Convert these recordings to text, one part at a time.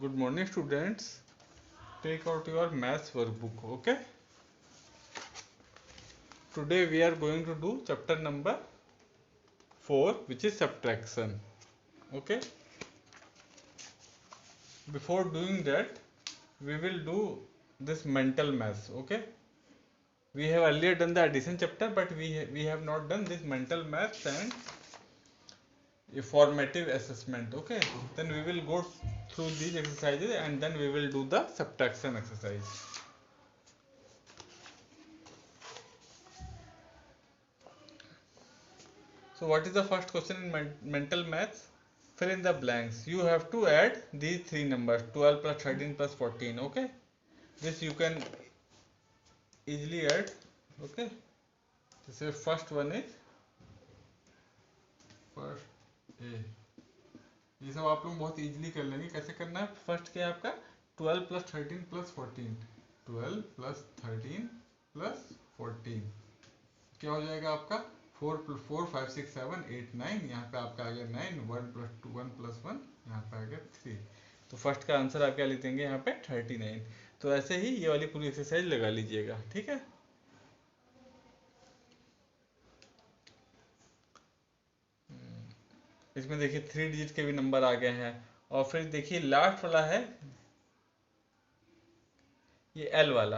Good morning, students. Take out your maths workbook. Okay. Today we are going to do chapter number 4, which is subtraction. Okay. Before doing that, we will do this mental maths. Okay. We have earlier done the addition chapter, but we have not done this mental maths and a formative assessment. Okay. Then we will go through these exercises and then we will do the subtraction exercise. So what is the first question in mental maths? Fill in the blanks. You have to add these three numbers, 12 plus 13 plus 14. Okay. This you can easily add. Okay. This is first one is first A. ये सब आप लोग बहुत easily कर लेंगे। कैसे करना है? फर्स्ट क्या है आपका? 12 प्लस 13 प्लस 14। 12 प्लस 13 प्लस 14 क्या हो जाएगा आपका? 4 5 6 7 8 9। यहाँ पे आपका आ गया 9। 1 प्लस 2 1 प्लस 1 यहाँ पे आ गया 3। तो फर्स्ट का आंसर आप क्या लिख देंगे यहाँ पे? 39। तो ऐसे ही ये वाली पूरी एक्सरसाइज लगा लीजिएगा। ठीक है। इसमें देखिए 3 डिजिट के भी नंबर आ गए हैं और फिर देखिए लास्ट वाला है ये एल वाला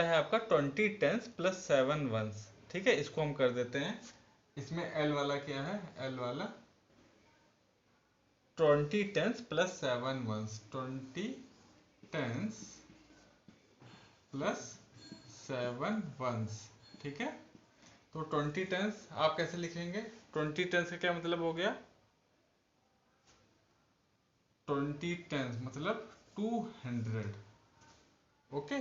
है आपका 20 टेंस प्लस 7 वंस। ठीक है, इसको हम कर देते हैं। इसमें एल वाला क्या है? एल वाला 20 tens plus 7 ones. 20 tens plus 7 ones. ठीक है। तो 20 टेंस आप कैसे लिखेंगे? 20 टेंस का क्या मतलब हो गया? 20 टेंस मतलब 200। ओके।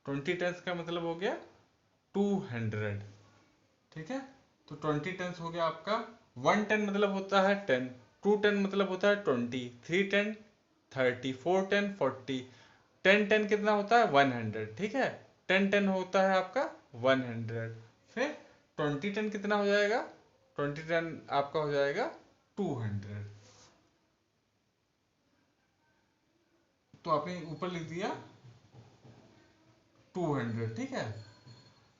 20 टेंस का मतलब हो गया 200। ठीक है। तो 20 टेंस हो गया आपका। 1 10 मतलब होता है 10, 2 10 मतलब होता है 20, 3 10 30, 4 10 40, 10 10 कितना होता है? 100। ठीक है। 10 10 होता है आपका 100। फिर 20 10 कितना हो जाएगा? 20 10 आपका हो जाएगा 200। तो आपने ऊपर लिख दिया 200। ठीक है।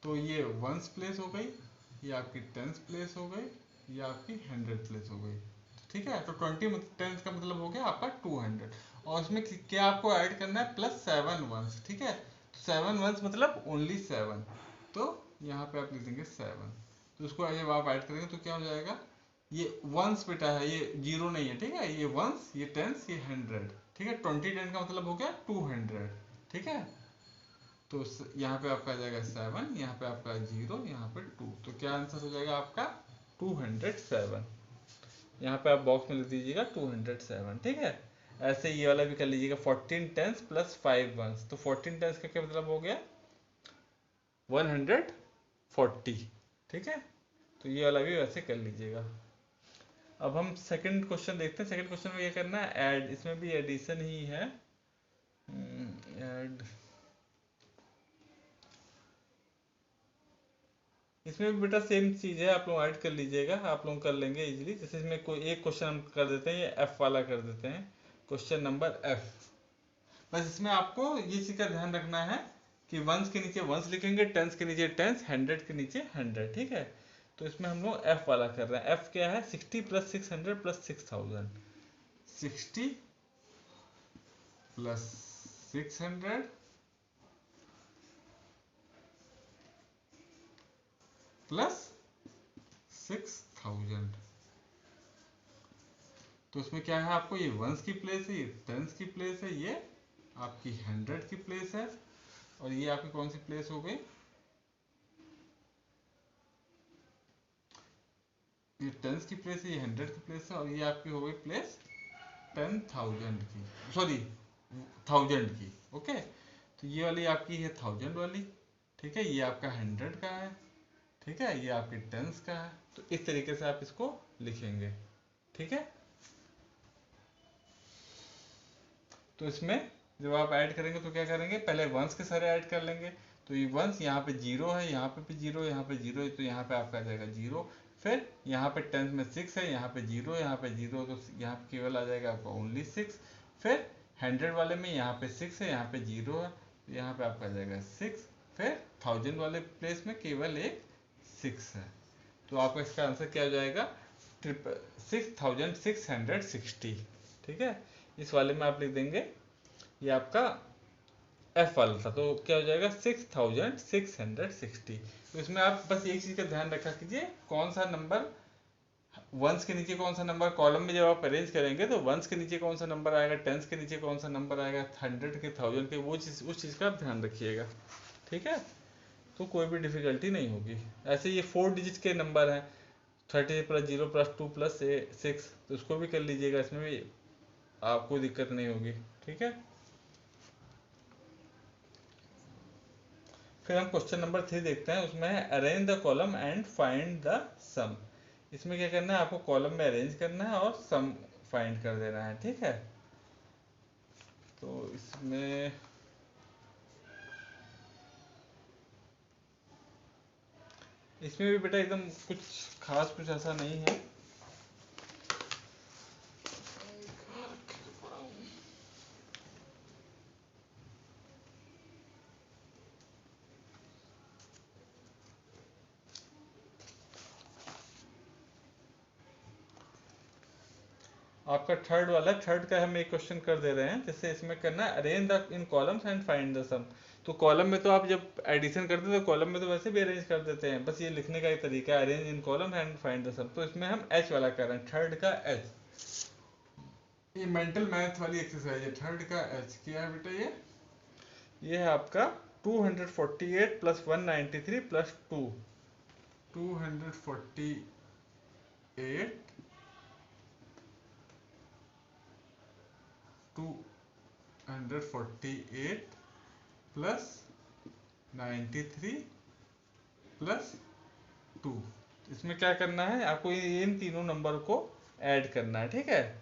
तो ये वंस प्लेस हो गई, ये आपकी टेंस प्लेस हो गई, ये आपकी 100 प्लेस हो गई। ठीक है। तो 20 टेंस का मतलब हो गया आपका 200 और उसमें क्या आपको ऐड करना है? Plus 7 ones. ठीक है। तो 7 वंस मतलब ओनली 7। तो यहाँ पे आप लिख देंगे 7। तो उसको जब आप ऐड करेंगे तो क्या हो जाएगा? ये वंस बेटा है, ये जीरो नहीं है। ठीक है। ये वंस, ये टेंस, ये 100। ठीक है। 20 10 का मतलब हो गया 200। ठीक है। तो यहाँ पे आपका आ जाएगा 7, यहाँ पे आपका 0, यहाँ पे 2। तो क्या आंसर हो जाएगा आपका? 207। यहाँ पे आप बॉक्स में लिख दीजिएगा 207। ठीक है। ऐसे ये वाला भी कर लीजिएगा 14 टेंस प्लस 5 वंस। तो 14 टेंस का क्या मतलब हो गया? 140। ठीक है। तो ये वाला भी वैसे कर लीजिएगा। अब हम सेकंड क्वेश्चन देखते हैं। सेकंड क्वेश्चन में क्या करना है? ऐड। इसमें भी एडिशन ही है। ऐड। इसमें भी बेटा सेम चीज है, आप लोग ऐड कर लीजिएगा। आप लोग कर लेंगे इजीली। जैसे इसमें कोई एक क्वेश्चन हम कर देते हैं, ये एफ वाला कर देते हैं, क्वेश्चन नंबर एफ। बस इसमें आपको ये चीज का ध्यान रखना है कि वंस के नीचे वंस लिखेंगे, टेंस के नीचे टेंस, 100 के नीचे 100। ठीक है। तो इसमें हम लोग एफ वाला कर रहे हैं। एफ क्या है? 60 प्लस 600 प्लस 6000। 60 plus 600 plus 6000। तो उसमें क्या है? आपको ये वंस की प्लेस है, ये टेंस की प्लेस है, ये आपकी 100 की प्लेस है और ये आपकी कौन सी प्लेस हो गई? ये टेंस की प्लेस है, ये 100 की प्लेस है और ये आपकी हो गई प्लेस 10,000 की, सॉरी 1000 की। ओके। तो ये वाली आपकी है 1000 वाली। ठीक है। ये आपका 100 का है। ठीक है। ये आपकी टेंस का है। तो इस तरीके से आप इसको लिखेंगे। ठीक है। तो इसमें जब आप ऐड करेंगे तो क्या करेंगे? पहले वंस के सारे ऐड कर लेंगे। तो ये वंस यहाँ पे 0 है, यहाँ पे भी 0, यहाँ पे 0 है, तो यहाँ पे आपका आ जाएगा 0। फिर यहाँ पे टेंथ में 6 है, यहाँ पे 0, यहाँ पे 0, तो यहाँ पे केवल आ जाएगा आपका ओनली 6। फिर 100 वाले में यहाँ पे 6 है, यहाँ पे 0 है, तो यहाँ पे आपका आ जाएगा 6। फिर 1000 वाले प्लेस में केवल एक 6 है, तो आपका इसका आंसर क्या हो जाएगा? 6660। ठीक है, इस वाले में आप लिख देंगे, ये आपका एफ वाला था, तो क्या हो जाएगा? 6660। तो इसमें आप बस एक चीज का ध्यान रखा कीजिए, कौन सा नंबर वंस के नीचे कौन सा नंबर, कॉलम में जब आप अरेंज करेंगे तो वंस के नीचे कौन सा नंबर आएगा, टेंस के नीचे कौन सा नंबर आएगा, 100 के, 1000 के, वो चीज, उस चीज का आप ध्यान रखिएगा। ठीक है, तो कोई भी डिफिकल्टी नहीं होगी। ऐसे ये 4 डिजिट के नंबर हैं, 30 प्लस 0 प्लस 2 प्लस 6, तो उसको भी कर लीजिएगा, इसमें भी आपको दिक्कत नहीं होगी। ठीक है, फिर हम क्वेश्चन नंबर 3 देखते हैं, उसमें है arrange the column and find the sum. इसमें क्या करना है, आपको कॉलम में अरेंज करना है और सम फाइंड कर देना है। ठीक है, तो इसमें भी बेटा एकदम कुछ खास कुछ ऐसा नहीं है। आपका थर्ड वाला, थर्ड का हम एक क्वेश्चन कर दे रहे हैं, जैसे इसमें करना है arrange the in columns and find the sum. तो कॉलम में तो आप जब एडिशन करते हैं तो कॉलम में तो वैसे भी अरेंज कर देते हैं, बस ये लिखने का एक तरीका है, arrange in column and find the sum. तो इसमें हम एच वाला कर रहे हैं, थर्ड का एच। ये मेंटल मैथ वाली एक्सरसाइज है, थर्ड का एच क्या है बेटा? ये है आपका 248 प्लस 193 प्लस 2, 248 248 प्लस 93 प्लस 2। इसमें क्या करना है आपको, इन तीनों नंबर को ऐड करना है। ठीक है,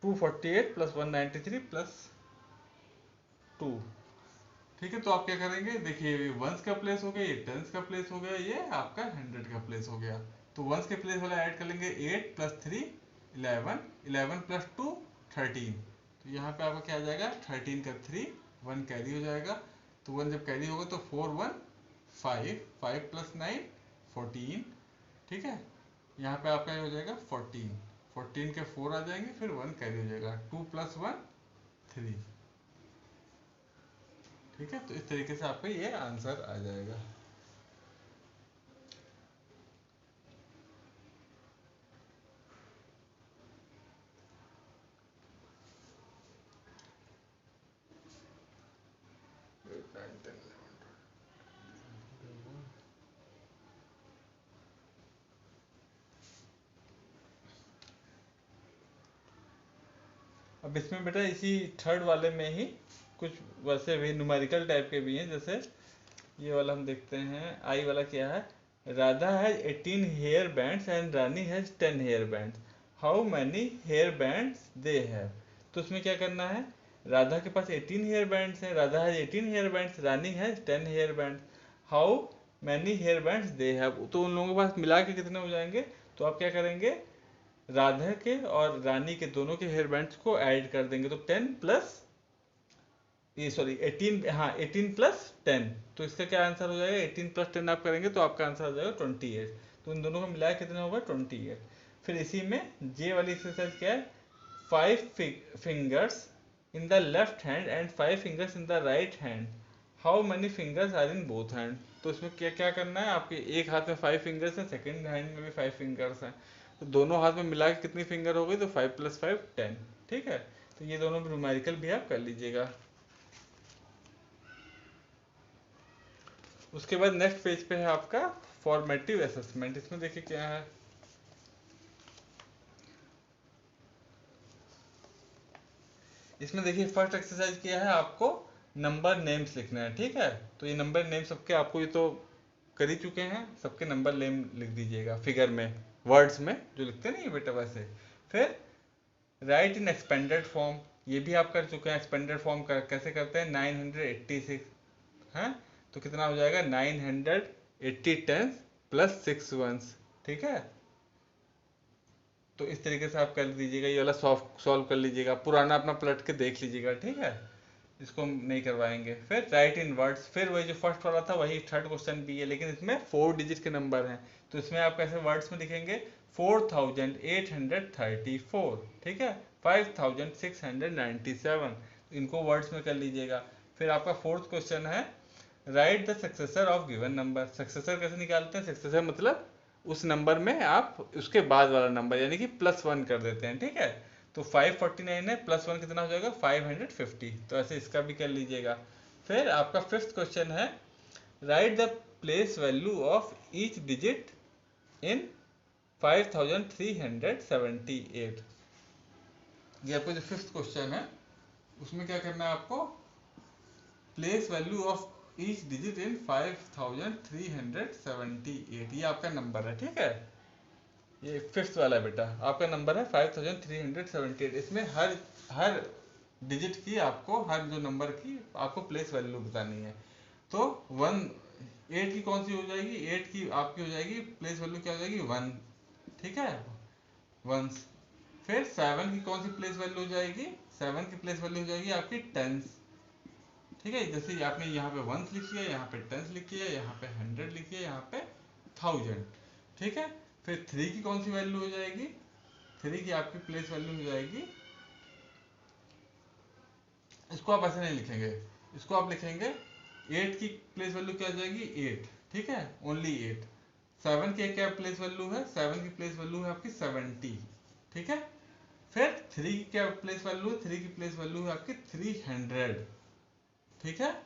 248 प्लस 193 प्लस 2। ठीक है, तो आप क्या करेंगे, देखिए ये वंस का प्लेस हो गया, ये टेंस का प्लेस हो गया, ये आपका 100 का प्लेस हो गया। तो वंस के प्लेस वाला ऐड कर लेंगे, 8 प्लस 3 11, 11 प्लस 2 13। तो यहाँ पे आपका क्या आ जाएगा, 13 का 3, 1 कैरी हो जाएगा। तो 1 जब कैरी होगा तो 4 1 5, 5 प्लस 9 14। ठीक है, यहाँ पे आपका हो जाएगा 14, 14 के 4 आ जाएंगे, फिर 1 कैरी हो जाएगा, 2 प्लस 1 3। ठीक है, तो इस तरीके से आपका ये आंसर आ जाएगा। अब इसमें बेटा इसी थर्ड वाले में ही कुछ वैसे भी न्यूमेरिकल टाइप के भी हैं, जैसे ये वाला हम देखते हैं। आई वाला क्या है, Radha has 18 hair bands and Rani has 10 hair bands, how many hair bands they have. तो उसमें क्या करना है, राधा के पास 18 हेयर बैंड्स हैं, Radha has 18 hair bands, Rani has 10 hair bands, how many hair bands they have. तो उन लोगों के पास मिला के कितने हो जाएंगे, तो आप क्या करेंगे, राधा के और रानी के दोनों के हेयर बैंड्स को ऐड कर देंगे, तो 10 प्लस ये सॉरी 18, हाँ 18 प्लस 10। तो इसका क्या आंसर हो जाएगा, 18 प्लस 10 आप करेंगे तो आपका आंसर हो जाएगा 28। तो इन दोनों को मिलाया कितना होगा, 28। फिर इसी में जे वाली एक्सरसाइज क्या है, 5 fingers in the left hand and 5 fingers in the right hand, how many fingers are in both hand. तो इसमें क्या क्या करना है, आपके एक हाथ में 5 फिंगर्स हैं, सेकेंड हैंड में भी 5 फिंगर्स हैं, तो दोनों हाथ में मिला के कितनी फिंगर हो गई, तो 5 प्लस 5 10। ठीक है, तो ये दोनों न्यूमेरिकल भी आप कर लीजिएगा। उसके बाद नेक्स्ट पेज पे है आपका फॉर्मेटिव असेसमेंट। इसमें देखिए क्या है, इसमें देखिए फर्स्ट एक्सरसाइज किया है, आपको नंबर नेम्स लिखना है। ठीक है, तो ये नंबर नेम सबके आपको ये तो कर ही चुके हैं, सबके नंबर नेम लिख दीजिएगा फिगर में, वर्ड्स में जो लिखते नहीं है बेटा वैसे। फिर राइट इन एक्सपेंडेड फॉर्म, ये भी आप कर चुके हैं। एक्सपेंडेड फॉर्म कैसे करते हैं, 986 है, तो कितना हो जाएगा, 980 टेंस प्लस 6 वंस। ठीक है, तो इस तरीके से आप कर लीजिएगा, ये वाला सॉल्व कर लीजिएगा, पुराना अपना पलट के देख लीजिएगा, ठीक है। इसको हम नहीं करवाएंगे। फिर राइट इन वर्ड्स, फिर वही जो फर्स्ट वाला था वही थर्ड क्वेश्चन भी है, लेकिन इसमें 4 डिजिट के नंबर हैं, तो इसमें आप कैसे वर्ड्स में लिखेंगे 4834, ठीक है, 5697, इनको वर्ड्स में कर लीजिएगा। फिर आपका फोर्थ क्वेश्चन है right the successor of given number. Successor कैसे निकालते हैं, सक्सेसर मतलब उस नंबर में आप उसके बाद वाला नंबर यानी कि +1 कर देते हैं, ठीक है। तो 549 है, +1 कितना हो जाएगा 550, तो ऐसे इसका भी कर लीजिएगा। फिर आपका फिफ्थ क्वेश्चन है right the place value of each digit in 5378। ये आपका जो फिफ्थ क्वेश्चन है उसमें क्या करना है आपको, place value of each digit in 5378, ये आपका नंबर है, ठीक है। ये फिफ्थ वाला है बेटा, आपका नंबर है 5378। इसमें हर डिजिट की आपको, हर जो नंबर की आपको प्लेस वैल्यू बतानी है। तो 8 की कौन सी हो जाएगी, 8 की आपकी हो जाएगी प्लेस वैल्यू क्या हो जाएगी 1, ठीक है, 1। फिर 7 की कौन सी प्लेस वैल्यू हो जाएगी, 7 की प्लेस वैल्यू हो जाएगी आपकी 10, ठीक है। जैसे आपने यहाँ पे 1 लिखी है, यहाँ पे 10 लिखी है, यहाँ पे 100 लिखी है, यहाँ पे 1000, ठीक है। फिर 3 की कौन सी वैल्यू हो जाएगी, 3 की आपकी प्लेस वैल्यू हो जाएगी, इसको आप ऐसे नहीं लिखेंगे, इसको आप लिखेंगे 8 की प्लेस वैल्यू क्या हो जाएगी 8, ठीक है, ओनली 8। 7 की क्या प्लेस वैल्यू है, 7 की प्लेस वैल्यू है आपकी 70, ठीक है। फिर 3 की क्या प्लेस वैल्यू है, 3 की प्लेस वैल्यू है आपकी 300, ठीक है।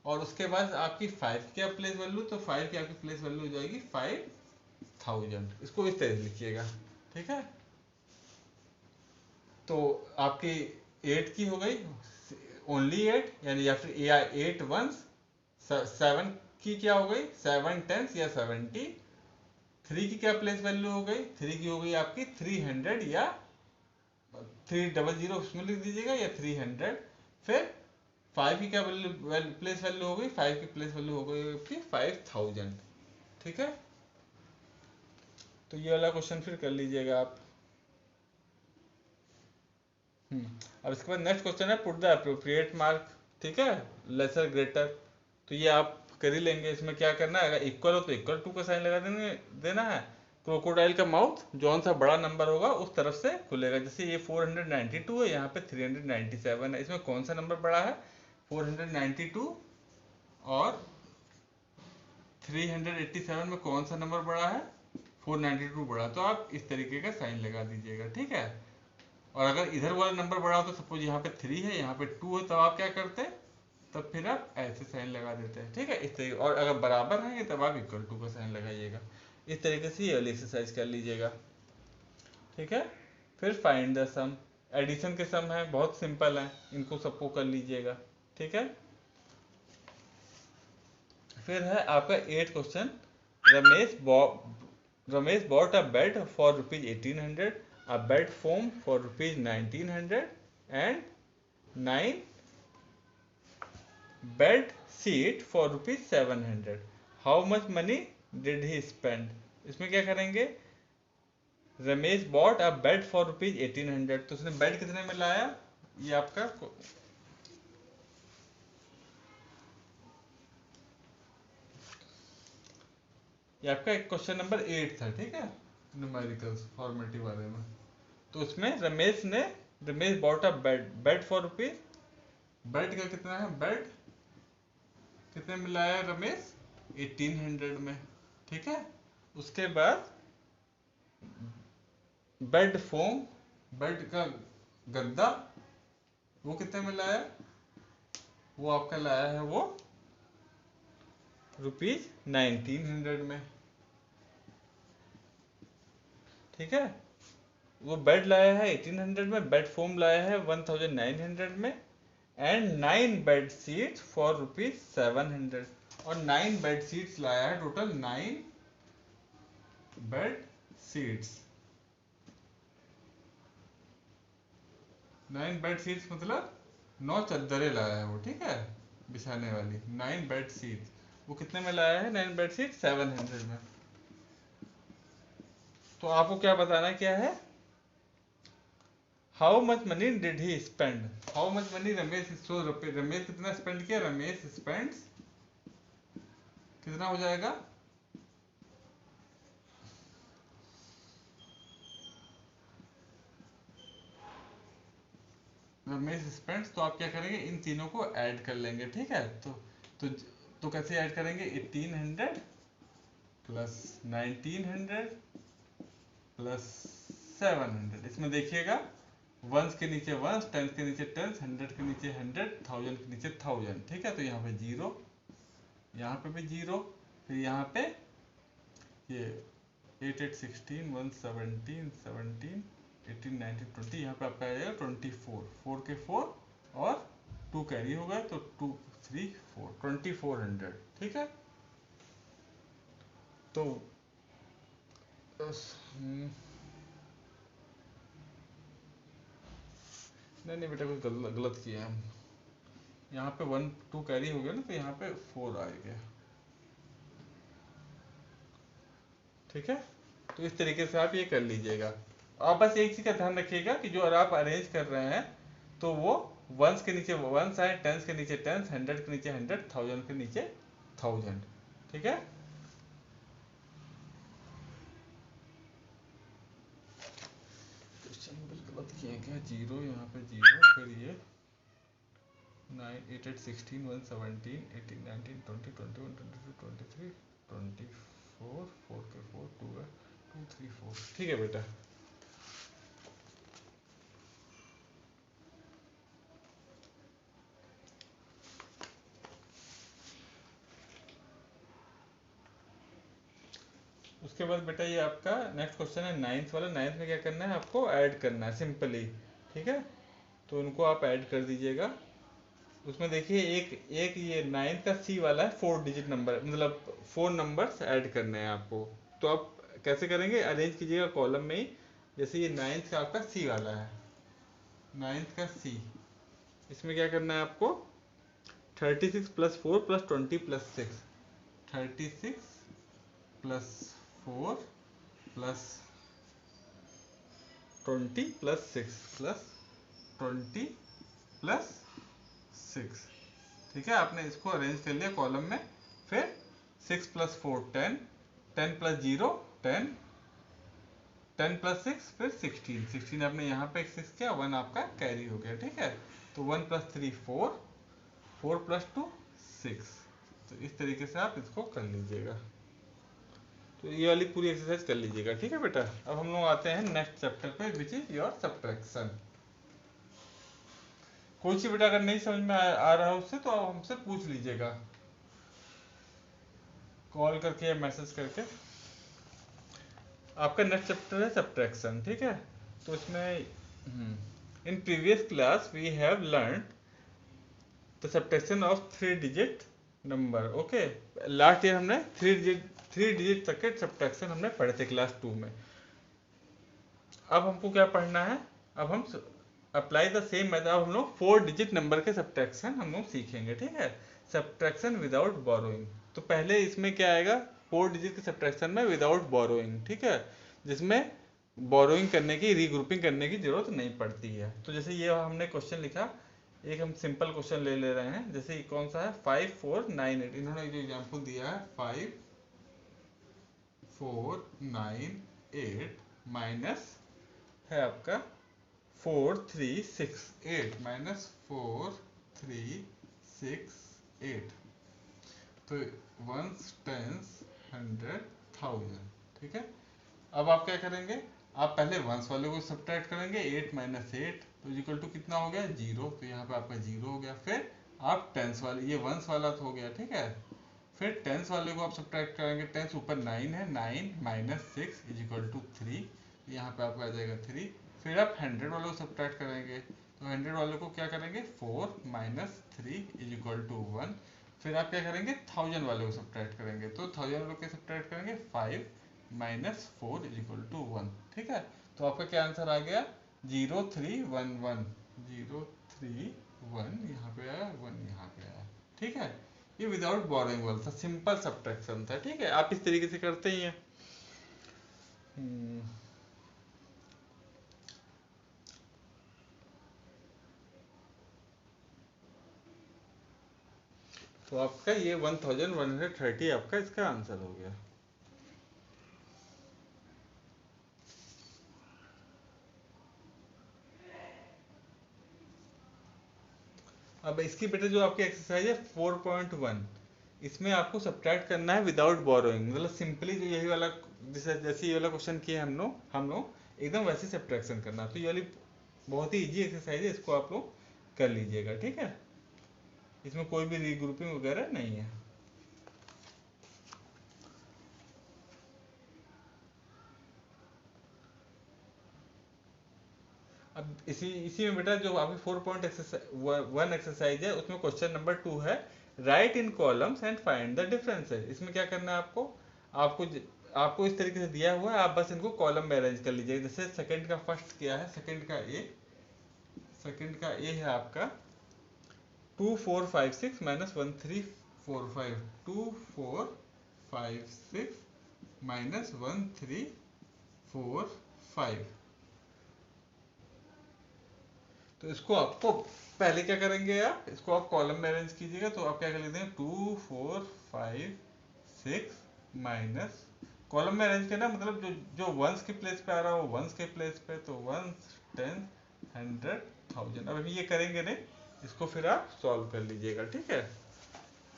और उसके बाद आपकी 5 की क्या प्लेस वैल्यू, तो 5 की आपकी प्लेस वैल्यू हो जाएगी 5000, इसको इस तरह से लिखिएगा, ठीक है। तो आपकी 8 की हो गई ओनली 8, यानी या फिर 8 वंस। 7 की क्या हो गई 7 टेंस या 70। 3 की क्या प्लेस वैल्यू हो गई, 3 की हो गई आपकी 300 या 300 उसमें लिख दीजिएगा या 300। फिर 5 की क्या प्लेस वैल्यू हो गई, 5 की प्लेस वैल्यू हो गई आपकी 5000, ठीक है। तो ये वाला क्वेश्चन फिर कर लीजिएगा आप। अब इसके बाद नेक्स्ट क्वेश्चन है पुट द अप्रोप्रिएट मार्क, ठीक है, लेसर ग्रेटर। तो ये आप कर ही लेंगे। इसमें क्या करना है, अगर इक्वल हो तो इक्वल टू का साइन लगा देना है। क्रोकोडाइल का माउथ जौन सा बड़ा नंबर होगा उस तरफ से खुलेगा। जैसे ये 492 है, यहाँ पे 397 है, इसमें कौन सा नंबर बड़ा है 492 और 387 में कौन सा नंबर बड़ा है 492 बड़ा। तो आप इस तरीके का साइन लगा दीजिएगा, ठीक है। और अगर इधर वाला नंबर बड़ा हो तो सपोज यहाँ पे 3 है, यहाँ पे 2 है, तब आप क्या करते हैं, तब फिर आप ऐसे साइन लगा देते हैं, ठीक है, इस तरीके। और अगर बराबर है तब आप इक्वल टू का साइन लगाइएगा। इस तरीके से ये वाली एक्सरसाइज कर लीजिएगा, ठीक है। फिर फाइंड द सम, एडिशन के सम है, बहुत सिंपल है, इनको सबको कर लीजिएगा, ठीक है। फिर है आपका 8 question, Ramesh bought a bed for ₹1800, a bed foam for ₹1900 and 9 bed sheet for ₹700. How much money did he spend? इसमें क्या करेंगे, Ramesh bought a bed for ₹1800, तो उसने बेड कितने में लाया, ये आपका एक क्वेश्चन नंबर 8 था, ठीक है, न्यूमेरिकल्स फॉर्मेटिव वाले में। तो उसमें Ramesh bought a bed for rupees, bed का कितना है, बेड कितने में लाया रमेश 1800 में, ठीक है। उसके बाद बेड फोम, बेड का गद्दा, वो कितने में लाया, वो आपका लाया है वो ₹1900 में, ठीक है। वो बेड लाया है 1800 में, बेड फोम लाया है 1900 में, एंड 9 बेड सीट्स फॉर ₹700, और 9 बेड सीट्स लाया है, total 9 bed seats. 9 bed seats मतलब 9 चद्दरें लाया है वो, ठीक है, बिछाने वाली 9 बेड सीट्स। वो कितने में लाया है 9 बेड सीट 700 में। तो आपको क्या बताना क्या है, how much money did he spend, how much money Ramesh, so Ramesh कितना स्पेंड किया, रमेश स्पेंड्स कितना हो जाएगा, रमेश स्पेंड्स, तो आप क्या करेंगे इन तीनों को ऐड कर लेंगे, ठीक है। तो तो कैसे ऐड करेंगे, 1800 प्लस 1900 प्लस 700, इसमें देखिएगा वंस के नीचे वंस, टेंस के नीचे टेंस, हंड्रेड के नीचे हंड्रेड, थाउजेंड के नीचे थाउजेंड, ठीक है। तो यहाँ पे जीरो, यहाँ पे भी जीरो, फिर यहाँ पे ये 8 8 16 1 17 17 18 19 20, यहाँ पे आपका आ जाएगा 24, 4 के 4 और 2 कैरी हो गए, तो 2 3 4 2400, ठीक है। तो नहीं नहीं बेटा, कुछ गलत किया हम, यहाँ पे 1 2 कैरी हो गया ना, तो यहाँ पे 4 आ गया, ठीक है। तो इस तरीके से आप ये कर लीजिएगा। आप बस एक चीज का ध्यान रखिएगा कि जो अगर आप अरेंज कर रहे हैं तो वो वंस के नीचे वंस आए, टेंस के नीचे टेंस, हंड्रेड के नीचे हंड्रेड, थाउजेंड के नीचे थाउजेंड, ठीक है। क्वेश्चन गलत किए क्या, जीरो यहाँ पे जीरो, फिर ये 9 8 8 16 1 17 18 19 20 21 22 23 24 4 के 4 2 2 3 4, ठीक है बेटा। उसके बाद बेटा ये आपका नेक्स्ट क्वेश्चन है नाइन्थ वाला। नाइन्थ में क्या करना है, आपको ऐड करना है सिंपली, ठीक है। तो उनको आप ऐड कर दीजिएगा। उसमें देखिए एक एक ये नाइन्थ का सी वाला है, 4 डिजिट नंबर, मतलब 4 नंबर्स ऐड करने हैं आपको। तो आप कैसे करेंगे, अरेंज कीजिएगा कॉलम में ही। जैसे ये नाइन्थ का आपका सी वाला है, नाइन्थ का सी, इसमें क्या करना है आपको, 36 plus 4 plus 20 plus 6, 36 plus 4 plus 20 plus 6 plus 20 plus 6, ठीक है। आपने इसको अरेंज कर लिया कॉलम में। फिर 6 प्लस 4 10, 10 प्लस 0 10, 10 प्लस 6 फिर 16, 16 आपने यहाँ पे 6 किया, 1 आपका कैरी हो गया, ठीक है। तो 1 प्लस 3 4, 4 प्लस 2 6। तो इस तरीके से आप इसको कर लीजिएगा। तो ये वाली पूरी एक्सरसाइज कर लीजिएगा, ठीक है बेटा। अब हम लोग आते हैं नेक्स्ट चैप्टर पे, विच इज योर सब्ट्रैक्शन। कोई सी बेटा अगर नहीं समझ में आ रहा है उससे, तो आप हमसे पूछ लीजिएगा कॉल करके या मैसेज करके। आपका नेक्स्ट चैप्टर है सब्ट्रैक्शन, ठीक है। तो इसमें in previous class we have learn the subtraction of 3 digit number, okay. Last year हमने 3 डिजिट तक के सब्ट्रैक्शन हमने पढ़े थे क्लास 2 में। अब हमको क्या पढ़ना है, अब हम अप्लाई द सेम मेथड। अब हम लोग 4 डिजिट नंबर के सब्ट्रैक्शन हम लोग सीखेंगे, ठीक है। Subtraction without borrowing. तो पहले इसमें क्या आएगा, 4 डिजिट के सब्ट्रैक्शन में विदाउट बोरोइंग, ठीक है, जिसमें बोरोइंग करने की, रीग्रुपिंग करने की जरूरत नहीं पड़ती है। तो जैसे ये हमने क्वेश्चन लिखा, एक हम सिंपल क्वेश्चन ले रहे हैं। जैसे कौन सा है, 5 4 9 8, इन्होंने जो एग्जाम्पल दिया है 5 4 9 8 माइनस है आपका 4 3 6 8, माइनस 4 3 6 8। तो वंस टेंस हंड्रेड थाउजेंड, ठीक है। अब आप क्या करेंगे, आप पहले वंस वाले को सब्ट्रैक्ट करेंगे, 8 माइनस 8 तो इक्वल टू कितना हो गया, जीरो। तो यहाँ पे आपका जीरो हो गया। फिर आप टेंस वाले, ये वंस वाला तो हो गया, ठीक है। फिर टेंस वाले को आप सब्ट्रैक्ट करेंगे, टेंस ऊपर 9 है, 9 माइनस 6 इज इक्वल टू 3, यहाँ पे आपका आ जाएगा 3। फिर आप 100 वाले को सब्ट्रैक्ट करेंगे, तो 100 वाले को क्या करेंगे, 4 माइनस 3 इज इक्वल टू 1। फिर आप क्या करेंगे, 1000 वाले को सब्ट्रैक्ट करेंगे, तो 1000 वाले को सब्ट्रैक्ट करेंगे 5 माइनस 4 इज इक्वल टू 1, ठीक है। तो आपका क्या आंसर आ गया, 0 3 1 1, 0 3 1 यहाँ पे आया, 1 यहाँ पे आया, ठीक है। ये विदाउट बोरोइंग वाला था, सिंपल सब्ट्रैक्शन था, ठीक है। आप इस तरीके से करते ही हैं। तो आपका ये 1130 आपका इसका आंसर हो गया। अब इसकी बेटा जो आपकी एक्सरसाइज है 4.1, इसमें आपको सब्ट्रैक्ट करना है विदाउट बोरोइंग, मतलब सिंपली जो यही वाला जैसे ये वाला क्वेश्चन किए हम लोग एकदम वैसे सब्ट्रैक्शन करना। तो ये वाली बहुत ही इजी एक्सरसाइज है, इसको आप लोग कर लीजिएगा, ठीक है। इसमें कोई भी रीग्रुपिंग वगैरह नहीं है। अब इसी इसी में बेटा जो आपकी 4.1 एक्सरसाइज है उसमें क्वेश्चन नंबर 2 है, right in columns and find the differences. इसमें क्या करना है आपको, आपको आपको इस तरीके से दिया हुआ है, आप बस इनको कॉलम में अरेंज कर लीजिए। जैसे सेकंड का फर्स्ट क्या है, सेकंड का ए है आपका 2456 माइनस 1345, 2456 माइनस 1345। तो इसको आपको पहले क्या करेंगे, आप इसको आप कॉलम में अरेंज कीजिएगा। तो आप क्या कर लेते हैं 2456 माइनस, कॉलम में अरेंज करना मतलब जो जो वंस के प्लेस पे आ रहा हो वंस के प्लेस पे, तो वंस, टेन, हंड्रेड, थाउजेंड। अब ये करेंगे नहीं, इसको फिर आप सॉल्व कर लीजिएगा, ठीक है।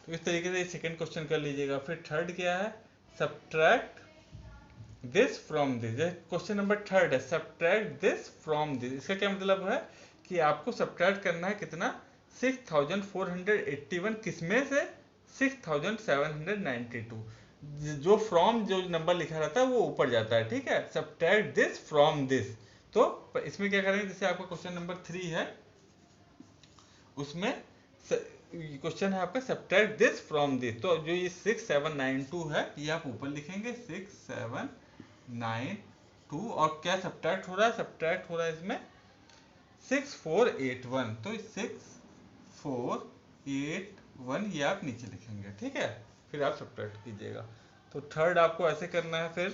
तो इस तरीके से सेकंड क्वेश्चन कर लीजिएगा। फिर थर्ड क्या है, subtract this from this. Question number third है सब्ट्रैक्ट दिस फ्रॉम दिस। इसका क्या मतलब है कि आपको सब्ट्रैक्ट करना है कितना, 6481 किसमें से, 6792। जो फ्रॉम जो नंबर लिखा रहता है वो ऊपर जाता है, ठीक है। Subtract this from this. तो इसमें क्या करेंगे, जैसे आपका क्वेश्चन नंबर 3 है, उसमें क्वेश्चन है आपका सब्ट्रैक्ट दिस फ्रॉम दिस। तो जो ये 6792 है ये आप ऊपर लिखेंगे 6792, और क्या सब्ट्रैक्ट हो रहा है, सब्ट्रैक्ट हो रहा है इसमें 6481। तो 6481 ये आप नीचे लिखेंगे, ठीक है। फिर आप सब्ट्रैक्ट कीजिएगा। तो थर्ड आपको ऐसे करना है, फिर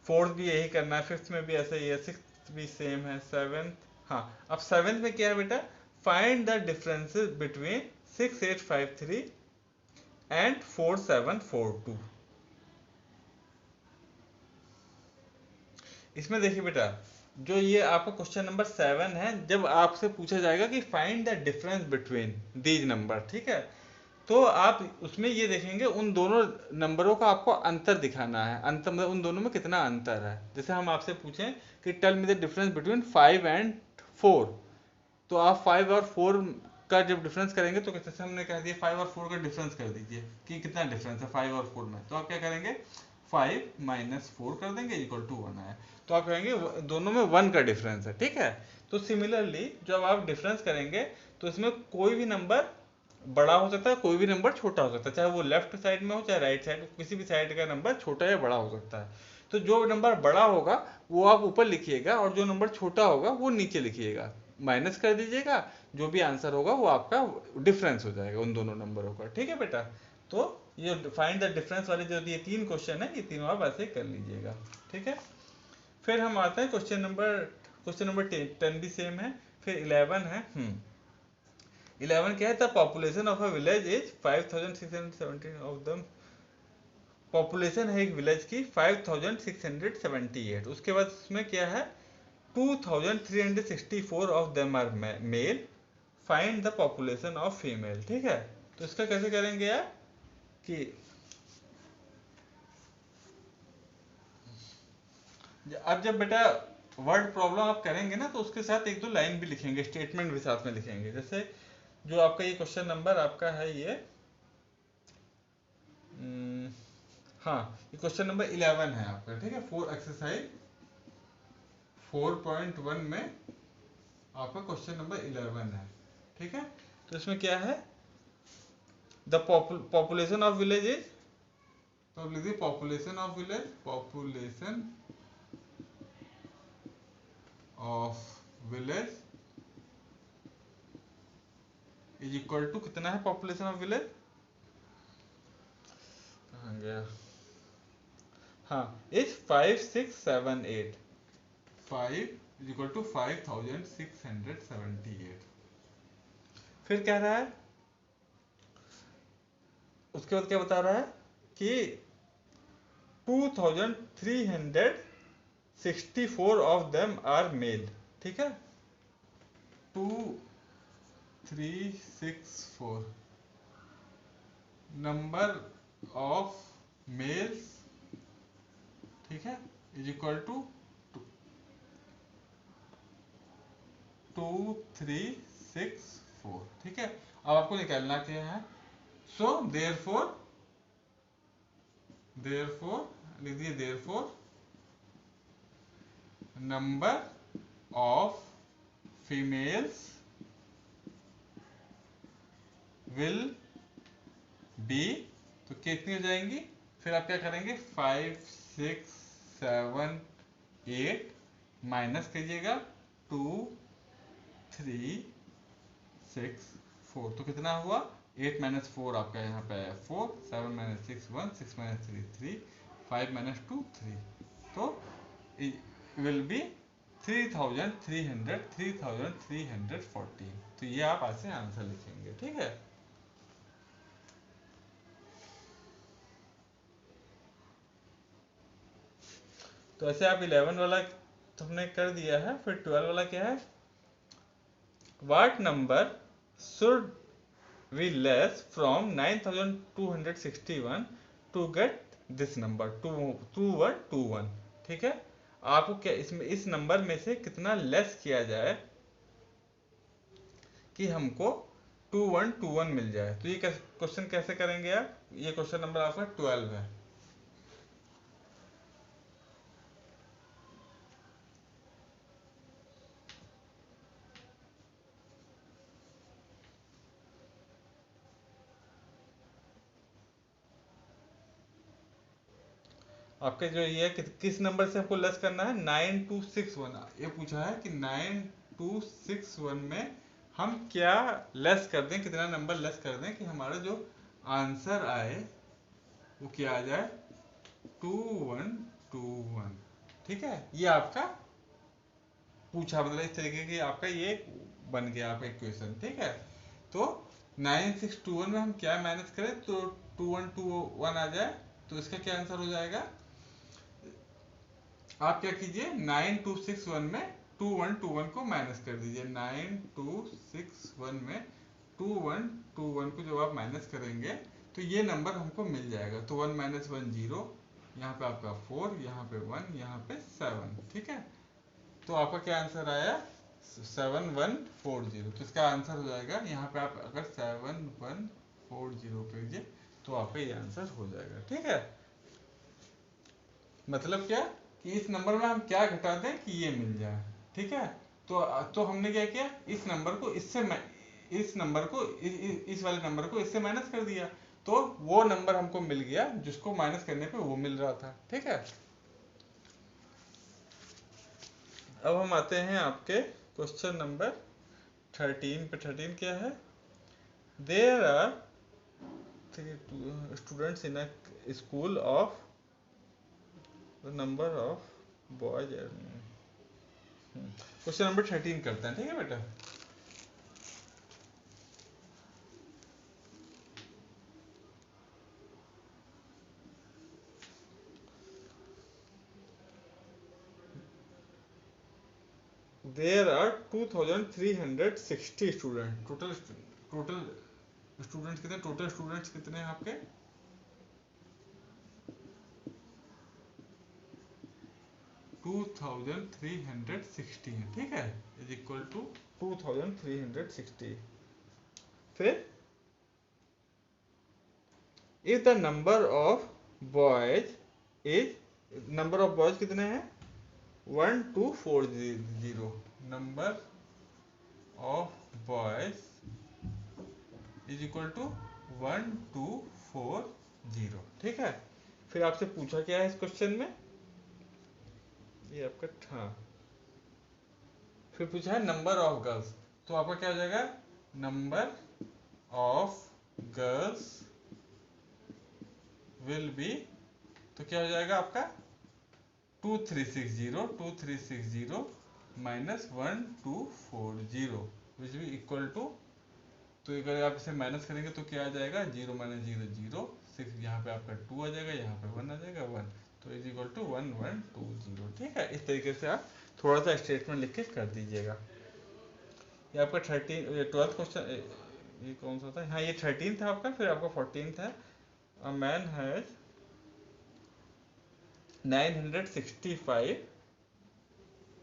फोर्थ भी यही करना है, फिफ्थ में भी ऐसे ही है, सिक्स भी सेम है, सेवेंथ। हाँ, अब सेवेंथ में क्या है बेटा, find the differences between 6853 and 4742। इसमें देखिए बेटा, जो ये आपका क्वेश्चन नंबर 7 है, जब आपसे पूछा जाएगा कि find the difference between these number, ठीक है, तो आप उसमें ये देखेंगे उन दोनों नंबरों का आपको अंतर दिखाना है। अंतर मतलब उन दोनों में कितना अंतर है। जैसे हम आपसे पूछें कि tell me the difference between 5 and 4, तो आप 5 और 4 का जब डिफरेंस करेंगे, तो जैसे हमने कह दिया 5 और 4 का डिफरेंस कर दीजिए कि कितना डिफरेंस है 5 और 4 में। तो आप क्या करेंगे, 5 माइनस 4 कर देंगे, इक्वल टू 1 है। तो आप कहेंगे दोनों में 1 का डिफरेंस है, ठीक है। तो सिमिलरली जब आप डिफरेंस करेंगे तो इसमें कोई भी नंबर बड़ा हो सकता है, कोई भी नंबर छोटा हो सकता है, चाहे वो लेफ्ट साइड में हो चाहे राइट साइड, किसी भी साइड का नंबर छोटा या बड़ा हो सकता है। तो जो नंबर बड़ा होगा वो आप ऊपर लिखिएगा, और जो नंबर छोटा होगा वो नीचे लिखिएगा, माइनस कर दीजिएगा। जो भी आंसर होगा वो आपका डिफरेंस हो जाएगा उन दोनों नंबरों का, ठीक है बेटा। तो ये फाइंड द डिफरेंस वाले जो ये 3 क्वेश्चन है, ये तीनों आप ऐसे कर लीजिएगा, ठीक है। फिर हम आते हैं क्वेश्चन नंबर 10 भी सेम है। फिर 11 है, 11 क्या है, the population of a village is 5617 of the, population है एक विलेज की 5678। उसके बाद उसमें क्या है, 2364 of them are male, find the population of female, ठीक है। तो इसका कैसे करेंगे यार, कि अब जब बेटा वर्ड प्रॉब्लम आप करेंगे ना, तो उसके साथ एक दो लाइन भी लिखेंगे, स्टेटमेंट भी साथ में लिखेंगे। जैसे जो आपका ये क्वेश्चन नंबर आपका है ये, हाँ, ये क्वेश्चन नंबर 11 है आपका, ठीक है। फोर एक्सरसाइज 4.1 में आपका क्वेश्चन नंबर 11 है, ठीक है। तो इसमें क्या है, the population of village is, तो आप लिखिए population of village, population of village is equal to, कितना है पॉपुलेशन ऑफ विलेज, कहाँ गया, हाँ, इज 5678, 5 इज इक्वल टू 5678। फिर कह रहा है उसके बाद क्या बता रहा है कि 2364 ऑफ देम आर मेल, ठीक है, 2364 नंबर ऑफ मेल्स, ठीक है, इज इक्वल टू 2364, ठीक है। अब आपको निकालना क्या है, सो देयरफॉर लिखिए therefore number of females will be, तो कितनी हो जाएंगी, फिर आप क्या करेंगे 5 6 7 8 माइनस कीजिएगा 2 3 6 4, तो कितना हुआ 8 माइनस 4 आपका यहाँ पे आया 4, 7 माइनस 6 1, 6 माइनस 3 3, 5 माइनस 2 3, तो विल बी 3314, तो ये आप ऐसे आंसर लिखेंगे, ठीक है। तो ऐसे आप 11 वाला तो हमने कर दिया है, फिर 12 वाला क्या है, what number should we less from 9261 to get this number 2121, ठीक है। आपको क्या इसमें इस नंबर में से कितना लेस किया जाए कि हमको 2121 मिल जाए, तो ये क्वेश्चन कैसे करेंगे आप, ये क्वेश्चन नंबर आपका 12 है। आपके जो ये किस नंबर से हमको लेस करना है, 9261, ये पूछा है कि 9261 में हम क्या लेस कर दें, कितना नंबर लेस कर दें कि हमारा जो आंसर आए वो क्या आ जाए 2121, ठीक है। ये आपका पूछा, मतलब इस तरीके की आपका ये बन गया आपका इक्वेशन, ठीक है। तो 9621 में हम क्या माइनस करें तो 2121 आ जाए, तो इसका क्या आंसर हो जाएगा, आप क्या कीजिए 9261 में 2121 को माइनस कर दीजिए, 9261 में 2121 को जब आप माइनस करेंगे तो ये नंबर हमको मिल जाएगा, तो 1 माइनस 1 0, यहाँ पे आपका 4, यहाँ पे 1, यहाँ पे 7, ठीक है। तो आपका क्या आंसर आया 7140, तो इसका आंसर हो जाएगा, यहाँ पे आप अगर 7140 कीजिए तो आपका ये आंसर हो जाएगा, ठीक है। मतलब क्या कि इस नंबर में हम क्या घटा दें कि ये मिल जाए, ठीक है। तो हमने क्या किया, इस नंबर को इस वाले नंबर को इससे माइनस कर दिया, तो वो नंबर हमको मिल गया जिसको माइनस करने पे वो मिल रहा था, ठीक है। अब हम आते हैं आपके क्वेश्चन नंबर 13 पे। 13 क्या है, there are students in a school of the number of boys, question number 13 करते हैं, ठीक है बेटा। There are 2360 student, total students कितने, टोटल स्टूडेंट्स कितने हैं आपके 2360 है, ठीक है, इज इक्वल टू 2360। फिर if the number of boys is, number of boys कितने हैं 1240, number of boys is equal to 1240, ठीक है। फिर आपसे पूछा क्या है इस क्वेश्चन में, ये आपका हाँ, फिर पूछा है नंबर ऑफ गर्ल्स, तो आपका क्या हो जाएगा number of girls will be, तो क्या हो जाएगा आपका 2360 minus 1240 which be equal to, तो अगर आप इसे माइनस करेंगे तो क्या आ जाएगा, 0 माइनस 0 0, 6, यहाँ पे आपका 2 आ जाएगा, यहाँ पे 1 आ जाएगा 1, तो इज इक्वल टू 1 1 2 0। ठीक है, इस तरीके से आप थोड़ा सा स्टेटमेंट लिख के कर दीजिएगा। ये आपका 12th क्वेश्चन, ये कौन सा था, हाँ ये 13 था आपका। फिर आपका 14 है, a man has 965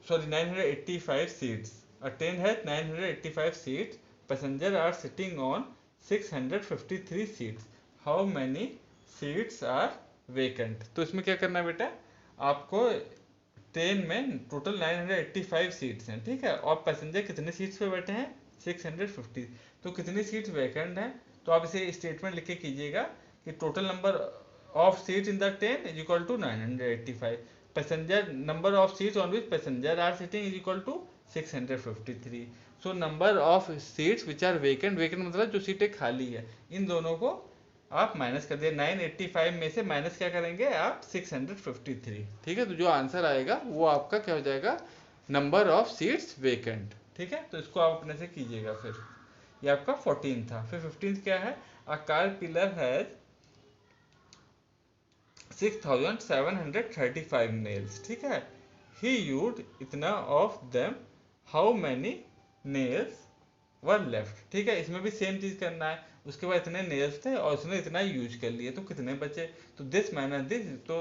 sorry 985 seats. A train has 985 seats. Passengers are sitting on 653 seats. How many seats are vacant? तो इसमें क्या करना है बेटा, आपको ट्रेन में टोटल 985 सीट्स हैं, ठीक है, और पैसेंजर कितने सीट्स पे बैठे हैं, 650, तो कितनी सीट्स वैकेंट हैं। तो आप इसे स्टेटमेंट लिख के कीजिएगा कि total number of seats in the train is equal to 985, passenger number of seats on which passenger are sitting is equal to 653। So number of seats which are vacant, vacant मतलब जो सीटें खाली है, इन दोनों को आप माइनस कर दिए। 985 में से माइनस क्या करेंगे आप, 653। ठीक है, तो जो आंसर आएगा वो आपका क्या हो जाएगा, नंबर ऑफ सीट्स वेकेंट। ठीक है, तो इसको आप अपने से कीजिएगा। फिर ये आपका 14 था। फिर 15 क्या है, a car pillar has 6735 nails. ठीक है, ही यूज्ड इतना of them, how many nails were left. ठीक है, इसमें भी सेम चीज करना है, उसके बाद इतने नेल्स थे और उसने इतना यूज कर लिए, तो कितने बचे, तो दिस माइनस दिस। तो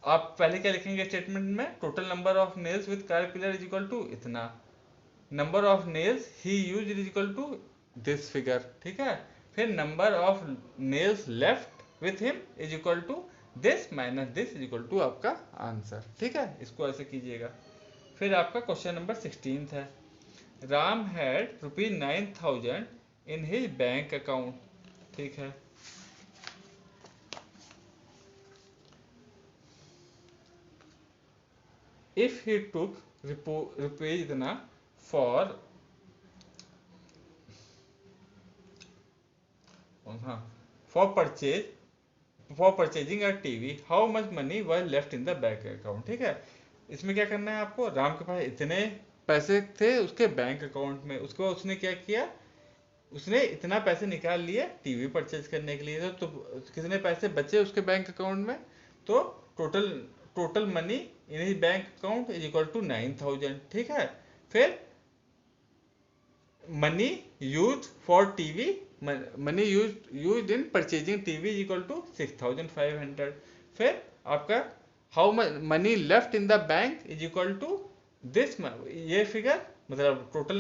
आप पहले क्या लिखेंगे स्टेटमेंट में, total number of nails with carpenter is equal to इतना, number of nails he use is equal to this figure. ठीक है, फिर number of nails left with him is equal to this minus this is equal to आपका answer. ठीक है, इसको ऐसे कीजिएगा। फिर आपका क्वेश्चन नंबर 16 है, Ram had ₹9,000 in his bank account. ठीक है, इफ ही टुक रुपीज इतना फॉर, हाँ, for purchasing a TV, how much money was left in the bank account. ठीक है, इसमें क्या करना है आपको, राम के पास इतने पैसे थे उसके बैंक अकाउंट में, उसके बाद उसने क्या किया, उसने इतना पैसे निकाल लिए टीवी परचेज करने के लिए। तो कितने पैसे बचे उसके बैंक अकाउंट में, तो total total money in his bank account is equal to 9,000। ठीक है, फिर money use for TV, money use in purchasing TV is equal to 6,500। फिर आपका how money left in the bank is equal to this, ये figure मतलब total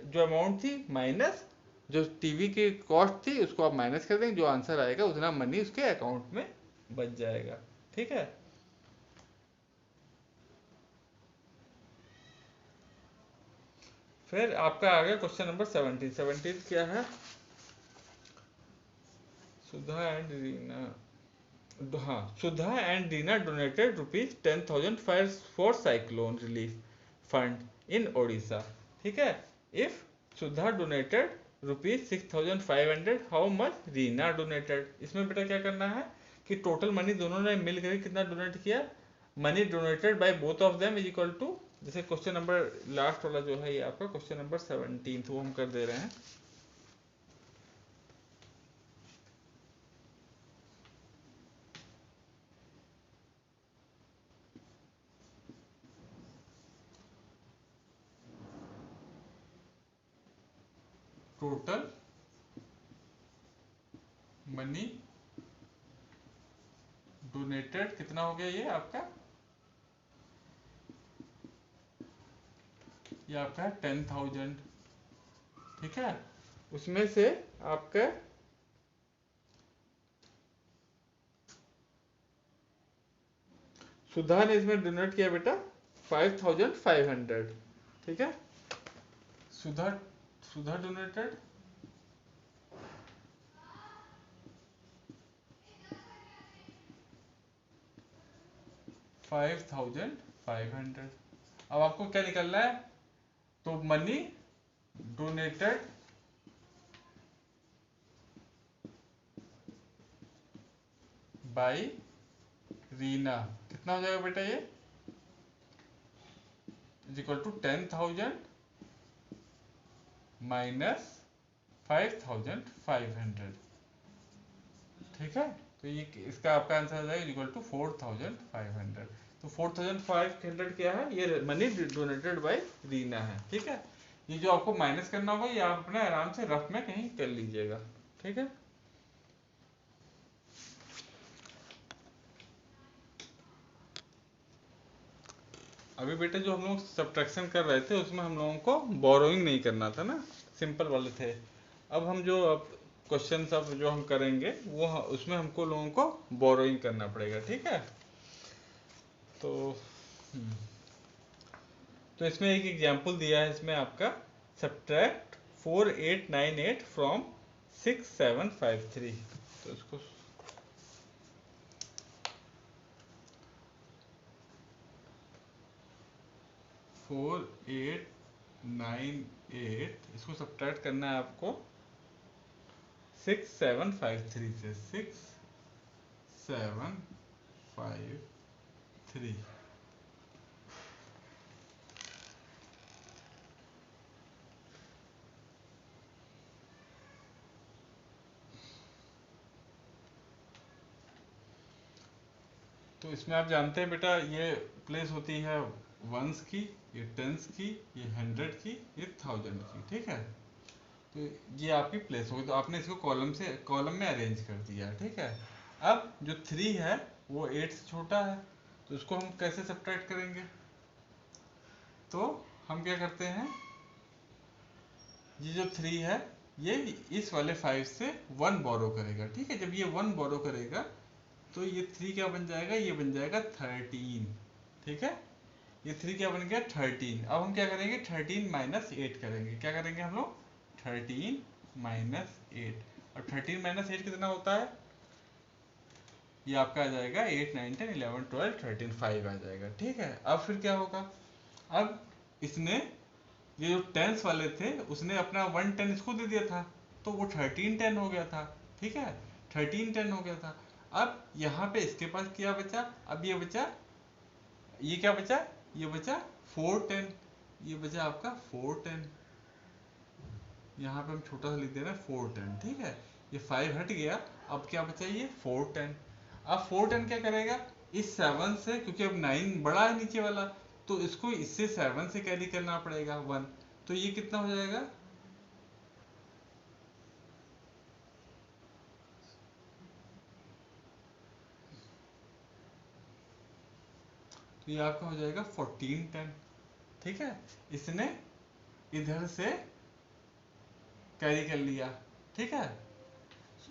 जो amount थी minus जो टीवी की कॉस्ट थी, उसको आप माइनस कर देंगे, जो आंसर आएगा उतना मनी उसके अकाउंट में बच जाएगा। ठीक है, फिर आपका आ गया क्वेश्चन नंबर 17। 17 क्या है, सुधा एंड रीना, हाँ, Sudha and Reena donated ₹10,000 for cyclone relief fund in Odisha. ठीक है, if Sudha donated ₹6,500, how much Reena donated. इसमें बेटा क्या करना है कि टोटल मनी दोनों ने मिलकर कितना डोनेट किया, money donated by both of them is equal to, जैसे क्वेश्चन नंबर लास्ट वाला जो है ये आपका क्वेश्चन नंबर 17 वो हम कर दे रहे हैं। टोटल मनी डोनेटेड कितना हो गया, ये आपका, ये आपका है 10,000। ठीक है, उसमें से आपका सुधा ने इसमें डोनेट किया बेटा 5,500। ठीक है, सुधा सुधा डोनेटेड 5,500। अब आपको क्या निकलना है, तो मनी डोनेटेड बाय रीना कितना हो जाएगा बेटा, ये इज इक्वल टू 10,000 माइनस 5500, ठीक है। तो ये इसका आपका आंसर आ जाएगा इक्वल टू 4500। तो 4500 क्या है, ये मनी डोनेटेड बाय रीना है, ठीक है। ये जो आपको माइनस करना होगा ये आप अपने आराम से रफ में कहीं कर लीजिएगा, ठीक है। अभी बेटे जो हम लोग सब्ट्रैक्शन कर रहे थे उसमें हम लोगों को बोरोइंग नहीं करना था ना, सिंपल वाले थे। अब हम जो अब क्वेश्चन सब जो हम करेंगे वो उसमें हमको लोगों को बोरोइंग करना पड़ेगा, ठीक है। तो तो इसमें एक एग्जांपल दिया है इसमें आपका, सब्ट्रैक्ट 4898 फ्रॉम 6753। तो इसको 4898 इसको सब्ट्रैक्ट करना है आपको 6753 से, 6753। तो इसमें आप जानते हैं बेटा ये प्लेस होती है वंस की, ये टेंस की, ये हंड्रेड की, ये थाउजेंड की, ठीक है। तो ये आपकी प्लेस होगी, तो आपने इसको कॉलम में अरेंज कर दिया, ठीक है। अब जो 3 है वो 8 से छोटा है, तो इसको हम कैसे सब्ट्रैक्ट करेंगे। तो हम क्या करते हैं, ये जो 3 है ये इस वाले 5 से 1 बोरो करेगा, ठीक है। जब ये 1 बोरो करेगा तो ये 3 क्या बन जाएगा, ये बन जाएगा 13, ठीक है। ये 3 क्या बन गया 13। अब हम क्या करेंगे 13 माइनस 8 करेंगे, क्या करेंगे हम लोग 13 माइनस 8। और 13 माइनस 8 कितना होता है, ये आपका आ जाएगा 8 9 10 11 12 13 5 आ जाएगा, ठीक है। अब फिर क्या होगा, अब इसने ये जो टेंस वाले थे उसने अपना 1 10 इसको दे दिया था, तो वो 13 10 हो गया था, ठीक है। 13 10 हो गया था। अब यहाँ पे इसके पास क्या बचा, अब ये बचा, ये क्या बचा, ये बचा 4 10, ये बचा आपका 4 10। यहाँ पे हम छोटा सा लिख दे रहे हैं 4 10, ठीक है। ये 5 हट गया, अब क्या बचा ये 4 10। अब 4 10 क्या करेगा, इस 7 से, क्योंकि अब 9 बड़ा है नीचे वाला, तो इसको इससे 7 से कैरी करना पड़ेगा 1, तो ये कितना हो जाएगा, तो ये आपका हो जाएगा 14 10, ठीक है। इसने इधर से कैरी कर लिया, ठीक है।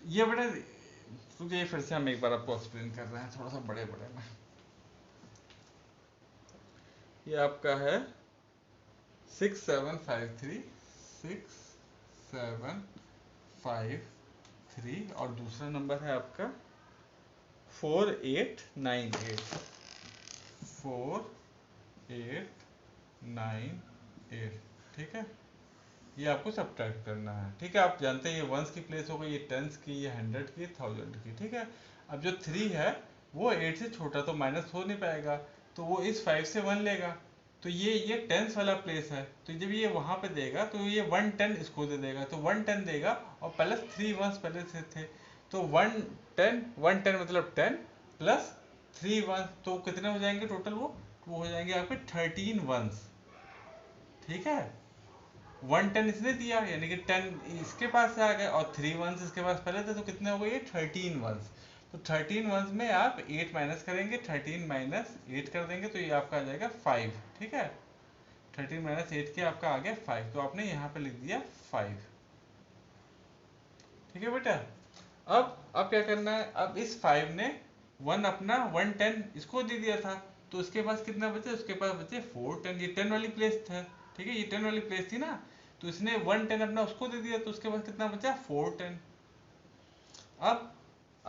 ये बड़े, तुझे फिर से हम एक बार आपको एक्सप्लेन कर रहे हैं थोड़ा सा बड़े बड़े में। ये आपका है 6753, 6753, और दूसरा नंबर है आपका 4898, 4898, ठीक है। ये आपको सब्ट्रैक्ट करना है, ठीक है। आप जानते हैं ये वंस की प्लेस हो गई, ये टेंस की, ये हंड्रेड की, थाउजेंड की, ठीक है। अब जो 3 है वो 8 से छोटा, तो माइनस हो नहीं पाएगा, तो वो इस 5 से 1 लेगा, तो ये टेंस वाला प्लेस है, तो जब ये वहां पे देगा तो ये 1 10 इसको दे देगा, तो 1 10 देगा, और प्लस 3 वंस पहले से थे, तो 1 10 1 10 मतलब 10 प्लस 3 वंस, तो कितने हो जाएंगे टोटल, वो हो जाएंगे आपके 13 वंस, ठीक है। 1 10 इसने दिया, यानी कि 10 इसके पास से आ गए, और 3 वंस इसके पास पहले थे, तो कितने हो गए 13 वंस। तो 13 वंस में आप 8 माइनस करेंगे, 13 माइनस 8 कर देंगे, तो ये आपका आ जाएगा 5, ठीक है। 13 माइनस 8 के आपका आ गया 5, तो आपने यहाँ पे लिख दिया 5, ठीक है बेटा। अब क्या करना है, अब इस 5 ने 1 अपना 1 10 इसको दे दिया था, तो उसके पास कितना बचे, उसके पास बचे 4 10, ये 10 वाली प्लेस है, ठीक है, ये 10 वाली प्लेस थी ना, तो इसने 1 10 अपना उसको दे दिया, तो उसके पास कितना बचा 4 10। अब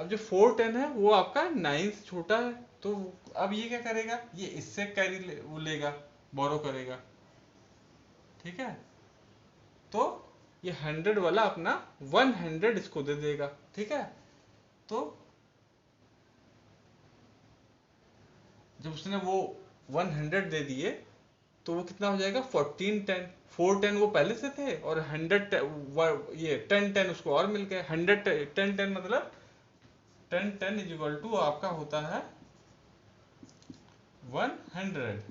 जो 4 10 है वो आपका 9 से छोटा है, तो अब ये क्या करेगा, ये इससे कैरी वो लेगा, बोरो करेगा, ठीक है। तो ये 100 वाला अपना 100 इसको दे देगा, ठीक है। तो जब उसने वो 100 दे दिए, तो वो कितना हो जाएगा 1410। 410 वो पहले से थे और 100 ये 1010 उसको और मिल गए। 110 मतलब 10 इज इक्वल टू आपका होता है 100।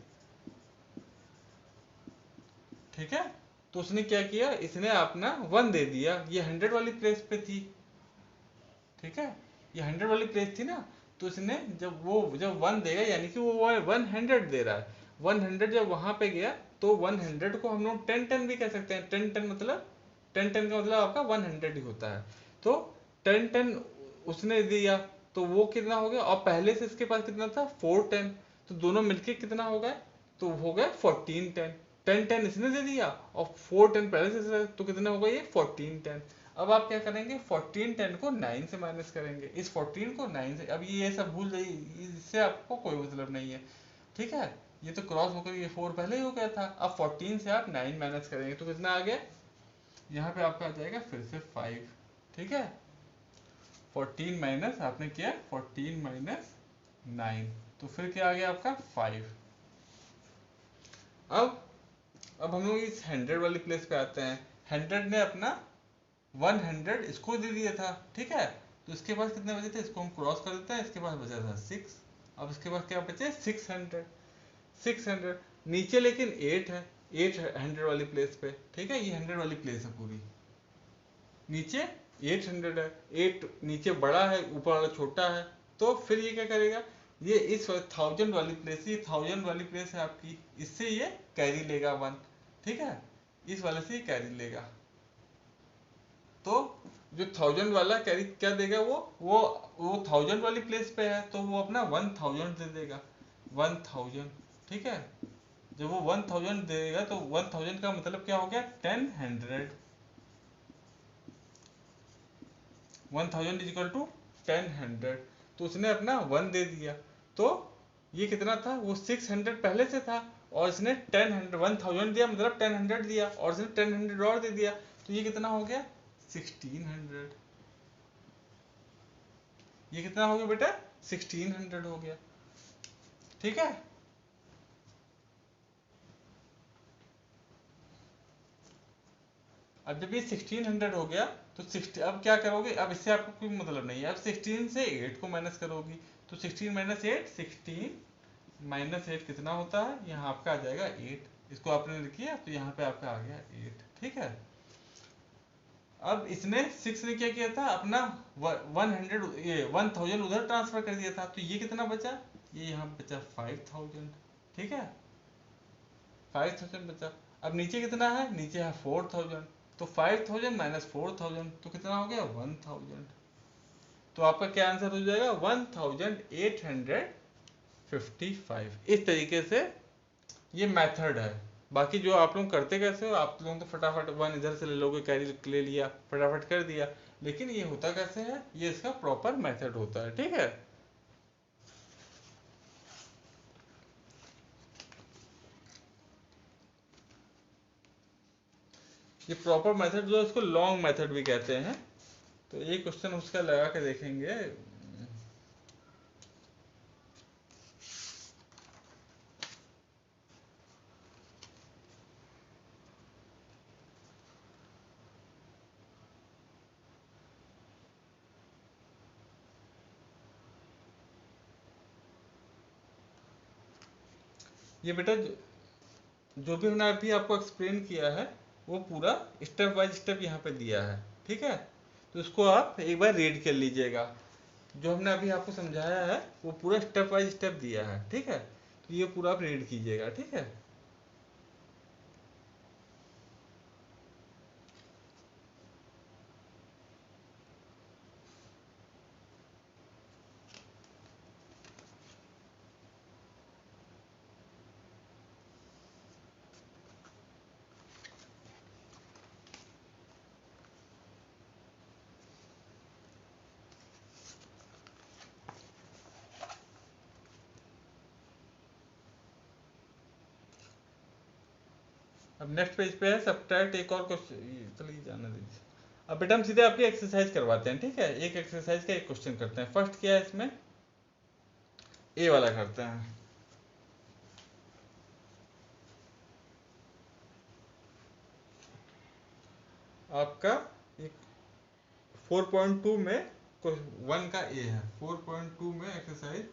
ठीक है, तो उसने क्या किया, इसने अपना 1 दे दिया, ये 100 वाली प्लेस पे थी। ठीक है, ये 100 वाली प्लेस थी ना, तो इसने जब 1 देगा यानी कि वो 100 दे रहा है। 100 जब वहां पे गया तो 100 को हम लोग 1010 भी कह सकते हैं। 1010 मतलब 1010 का मतलब आपका 100 ही होता है। तो 1010 उसने दिया तो वो कितना हो गया, और पहले से इसके पास कितना था 410, तो दोनों मिलके कितना हो गया, तो हो गया 1410। 1010 इसने दे दिया और 410 पहले से, तो कितना होगा ये 1410। अब आप क्या करेंगे, 1410 को 9 से माइनस करेंगे, इस 14 को 9 से। अब ये सब भूल जाइए, इससे आपको कोई मतलब नहीं है। ठीक है, ये तो क्रॉस होकर ये 4 पहले ही हो गया था। अब 14 से आप 9 माइनस करेंगे तो कितना आ गया, यहाँ पे आपका आ जाएगा फिर से 5। ठीक है, 14 माइनस आपने किया 14 माइनस 9, तो फिर क्या आ गया आपका 5। अब हम लोग इस 100 वाली प्लेस पे आते हैं। 100 ने अपना 100 इसको दे दिया था। ठीक है, तो इसके पास कितने बचे थे, इसको हम क्रॉस कर देते हैं, इसके पास बचा था 6। अब इसके पास क्या बचे 600। 600 नीचे लेकिन 8 है, 800 वाली प्लेस पे। ठीक है, ये 100 वाली प्लेस है पूरी, नीचे 800 है, 8 नीचे बड़ा है, ऊपर वाला छोटा है। तो फिर ये क्या करेगा, ये इस 1000 वाली प्लेस, ये 1000 वाली प्लेस है आपकी, इससे ये कैरी लेगा 1। ठीक है, इस वाले से ये कैरी लेगा, तो जो 1000 वाला कैरी क्या देगा, वो 1000 वाली प्लेस पे है तो वो अपना 1000 दे देगा, 1000। ठीक है, जब वो 1000 देगा तो 1000 का मतलब क्या हो गया 1000। 1000 इज इक्वल टू 1000, तो उसने अपना 1 दे दिया। तो ये कितना था, वो 600 पहले से था और इसने 1000 दिया, मतलब 1000 दिया और इसने 1000 और दे दिया, तो ये कितना हो गया 1600। ये कितना हो गया बेटा 1600 हो गया। ठीक है, अब जब ये 1600 हो गया तो 60, अब क्या करोगे, अब इससे आपको कोई मतलब नहीं है। अब 16 से 8 को माइनस करोगी, तो 16 माइनस 8, 16 माइनस 8 कितना होता है, यहाँ आपका आ जाएगा 8। इसको आपने लिखिए तो यहाँ पे आपका आ गया 8। ठीक है, अब इसने 6 ने क्या किया था, अपना 100 ये 1000 उधर ट्रांसफर कर दिया था, तो ये कितना बचा, ये यहाँ बचा 5000। ठीक है, 5000 बचा। अब नीचे कितना है, नीचे है 4000, तो 5000 माइनस 4000 तो कितना हो गया 1000। तो आपका क्या आंसर हो जाएगा 1855। इस तरीके से ये मेथड है। बाकी जो आप लोग करते कैसे हो, आप लोग तो फटाफट 1 इधर से ले लोगे, कैरी ले लिया, फटाफट कर दिया, लेकिन ये होता कैसे है, ये इसका प्रॉपर मेथड होता है। ठीक है, ये प्रॉपर मेथड जो है इसको लॉन्ग मेथड भी कहते हैं। तो एक क्वेश्चन उसका लगा के देखेंगे। ये बेटा जो भी हमने अभी आपको एक्सप्लेन किया है वो पूरा स्टेप बाय स्टेप यहाँ पे दिया है। ठीक है, तो इसको आप एक बार रीड कर लीजिएगा। जो हमने अभी आपको समझाया है वो पूरा स्टेप बाय स्टेप दिया है। ठीक है, तो ये पूरा आप रीड कीजिएगा। ठीक है, अब नेक्स्ट पेज पे है सब्ट्रैक्ट। एक और क्वेश्चन, चलिए जाने दीजिए। अब बेटा हम सीधे आपकी एक्सरसाइज करवाते हैं। ठीक है, एक एक्सरसाइज का एक क्वेश्चन करते हैं। फर्स्ट क्या है इसमें, ए वाला करते हैं। आपका 4.2 में 1 का ए है। 4.2 में एक्सरसाइज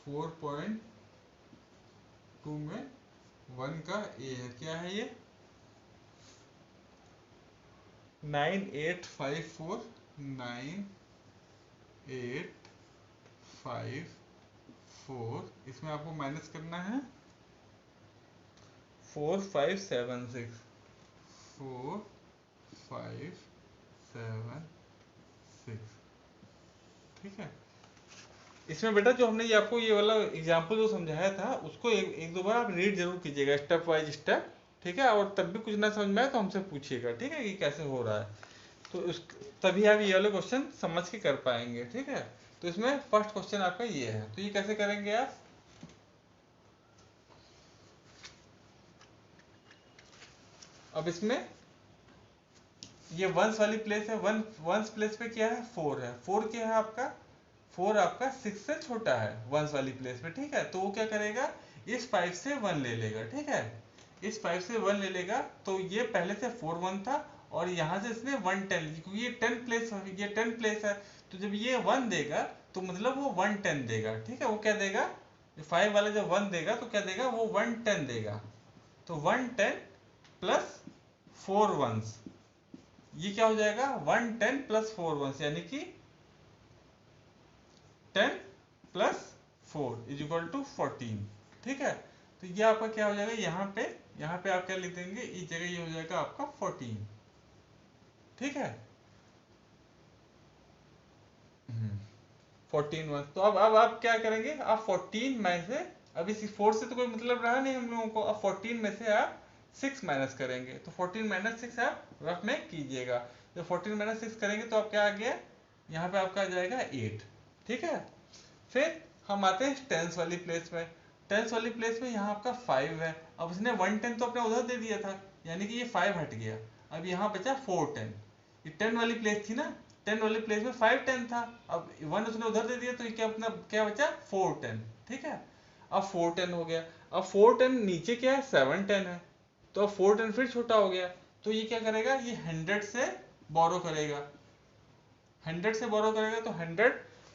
4.2 में 1 का ए है। क्या है ये? 9854 9854, इसमें आपको माइनस करना है 4576 4576। ठीक है, इसमें बेटा जो हमने ये आपको ये वाला एग्जाम्पल जो समझाया था उसको एक दो बार आप रीड जरूर कीजिएगा स्टेप वाइज स्टेप। ठीक है, और तब भी कुछ ना समझ में आए तो हमसे पूछिएगा, ठीक है, कि कैसे हो रहा है। तो उस तभी आप ये वाले क्वेश्चन समझ के कर पाएंगे। ठीक है, तो इसमें फर्स्ट क्वेश्चन आपका ये है, तो ये कैसे करेंगे आप? अब इसमें ये वंस वाली प्लेस है, वंस प्लेस पे क्या है? 4 है। 4 क्या है आपका? 4 आपका 6 से छोटा है वंस वाली प्लेस पे। ठीक है, तो वो क्या करेगा? इस 5 से 1 ले लेगा। ठीक है, इस 5 से 1 ले लेगा, तो ये पहले से 4 1 था और यहाँ से इसने 1 10, क्योंकि ये 10 प्लेस है, तो जब ये 1 देगा तो मतलब वो 1 10 देगा। ठीक है, वो क्या देगा? 5 वाला जब 1 देगा तो क्या देगा? वो 1 10 देगा। तो 1 10 प्लस 4 1s, ये क्या हो जाएगा? 1 10 प्लस 4 1s, यानी कि 10 प्लस 4 इज इक्वल टू 14। ठीक है, तो ये आपका क्या हो जाएगा? यहाँ पे आप क्या लिख देंगे? इस जगह ये हो जाएगा आपका 14। ठीक है, 14 1। तो अब आप क्या करेंगे? आप 14 में से, अब इस 4 से तो कोई मतलब रहा नहीं हम लोगों को, अब 14 में से आप 6 माइनस करेंगे। तो 14 माइनस 6 आप रफ में कीजिएगा। जब 14 माइनस 6 करेंगे तो आप क्या आ गया? यहाँ पे आपका आ जाएगा 8। ठीक है, फिर हम आते हैं टेंस वाली प्लेस में। टेंस वाली प्लेस में यहाँ आपका 5 है। अब उसने 1 10 तो अपने उधर दे दिया था, यानी कि ये 5 हट गया। अब यहाँ बचा 4 10। ये 10 वाली प्लेस थी ना, 10 वाली प्लेस में 5 10 था, अब 1 उसने उधर दे दिया, तो ये क्या अपना क्या बचा? 4 10। ठीक है, अब 4 10 हो गया। अब 4 10 नीचे क्या है? 7 10 है, तो अब 4 10 फिर छोटा हो गया। तो ये क्या करेगा? ये 100 से बोरो करेगा। 100 से बोरो करेगा तो 100,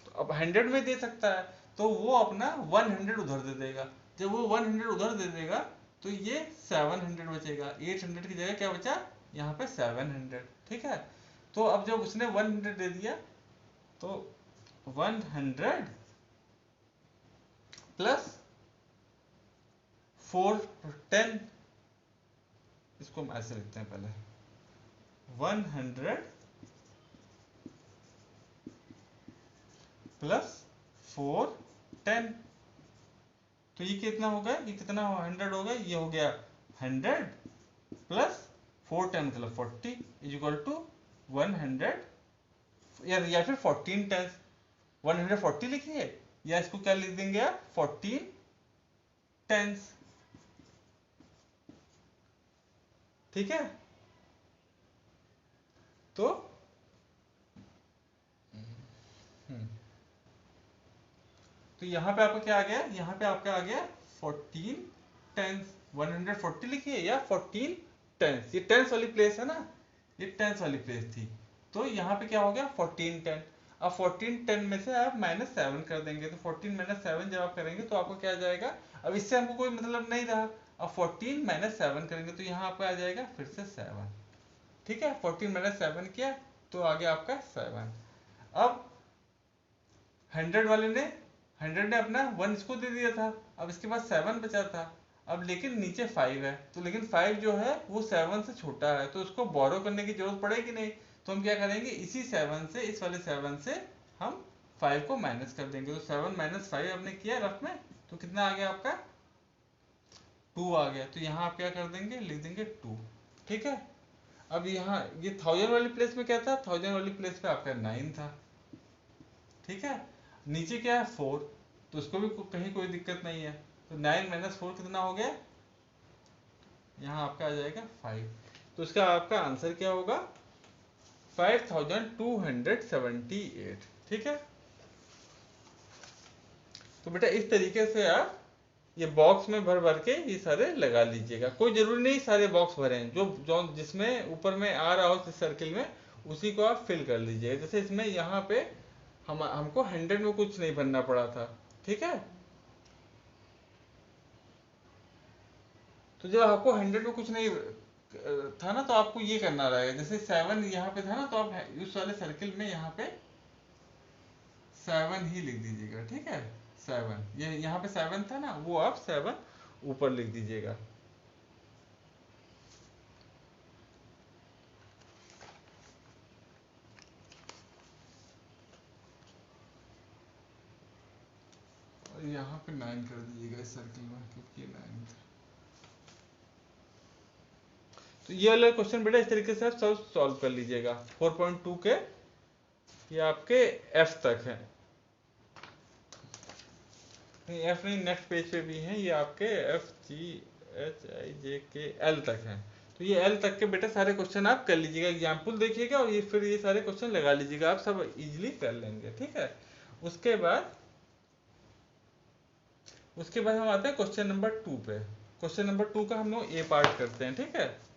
तो अब 100 में दे सकता है, तो वो अपना 100 उधर दे देगा। जब वो 100 उधर दे देगा तो ये 700 बचेगा। 800 की जगह क्या बचा? यहाँ पे 700। ठीक है, तो अब जब उसने 100 दे दिया तो 100 प्लस 4 10, इसको हम ऐसे लिखते हैं पहले, 100 प्लस 4 10। तो ये कितना हो गया? ये कितना 100 हो गया? ये हो गया 100 प्लस 4 10 मतलब 40 इज इक्वल टू 100, या फिर 14 टेंस। 140 लिखिए, या इसको क्या लिख देंगे आप? 14 टेंस। ठीक है, तो तो यहाँ पे आपका क्या आ गया? यहाँ पे आपका आ गया 14 टेंस। 140 लिखिए या 14 टेंस, ये टेंस वाली प्लेस है ना, ये टेंस वाली प्लेस थी। तो यहाँ पे क्या हो गया? 14 10। अब 14 10 में से आप -7 कर देंगे, तो 14 -7 जब आप करेंगे तो आपको क्या आ जाएगा? अब इससे हमको कोई मतलब नहीं रहा। अब 14 -7 करेंगे तो यहाँ आपका आ जाएगा फिर से 7। ठीक है, 14 -7 किया तो आ गया आपका 7। अब 100 वाले ने 100 ने अपना 1 इसको दे दिया था, अब इसके पास 7 बचा था। अब लेकिन नीचे 5 है, तो लेकिन 5 जो है वो 7 से छोटा है, तो उसको बोरो करने की जरूरत पड़ेगी नहीं। तो हम क्या करेंगे? इसी 7 से, इस वाले 7 से हम 5 को माइनस कर देंगे। तो 7 - 5 आपने किया रफ में, तो कितना आ गया आपका? 2 आ गया। तो यहाँ आप क्या कर देंगे? लिख देंगे 2। ठीक है, अब यहाँ ये 1000 वाली प्लेस में क्या था? 1000 वाली प्लेस पे आपका 9 था। ठीक है, नीचे क्या है? 4, तो उसको भी कहीं कोई दिक्कत नहीं है। तो 9 - 4 कितना हो गया? यहाँ आपका आ जाएगा 5। तो इसका आपका आंसर क्या होगा? 5278। ठीक है, तो बेटा इस तरीके से आप ये बॉक्स में भर भर के ये सारे लगा लीजिएगा। कोई जरूरी नहीं सारे बॉक्स भरें, जो जो जिसमें ऊपर में आ रहा हो इस सर्किल में उसी को आप फिल कर लीजिएगा। जैसे इसमें यहाँ पे हमको 100 में कुछ नहीं भरना पड़ा था, ठीक है। तो जब आपको 100 में कुछ नहीं था ना, तो आपको ये करना रहेगा, जैसे 7 यहाँ पे था ना, तो आप उस वाले सर्किल में यहाँ पे 7 ही लिख दीजिएगा, ठीक है। 7, ये यहाँ पे 7 था ना, वो आप 7 ऊपर लिख दीजिएगा। और यहाँ पे 9 कर दीजिएगा इस सर्किल में, क्योंकि ये 9 था। तो ये वाला क्वेश्चन बेटा इस तरीके से आप सब सॉल्व कर लीजिएगा। 4.2 के ये आपके एफ तक है, नहीं एफ नहीं, नेक्स्ट पेज पे भी हैं ये आपके एफ जी एच आई जे के एल तक हैं। तो ये एल तक के बेटा सारे क्वेश्चन आप कर लीजिएगा, एग्जाम्पल देखिएगा और ये फिर ये सारे क्वेश्चन लगा लीजिएगा, आप सब इजीली कर लेंगे, ठीक है। उसके बाद हम आते हैं क्वेश्चन नंबर 2 पे। क्वेश्चन नंबर 2 का हम लोग ए पार्ट करते हैं, ठीक है।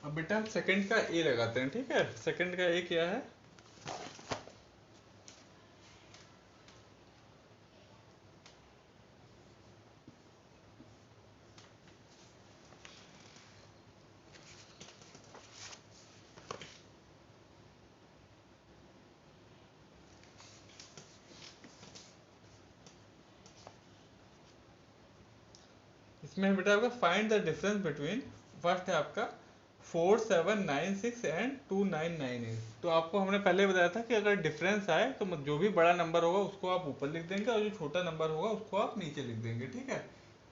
अब बेटा हम सेकंड का ए लगाते हैं, ठीक है। सेकंड का ए क्या है, इसमें है बेटा आपका find the difference between, first है आपका 4796 एंड 2998। तो आपको हमने पहले बताया था कि अगर डिफरेंस आए तो जो भी बड़ा नंबर होगा उसको आप ऊपर लिख देंगे और जो छोटा नंबर होगा उसको आप नीचे लिख देंगे, ठीक है।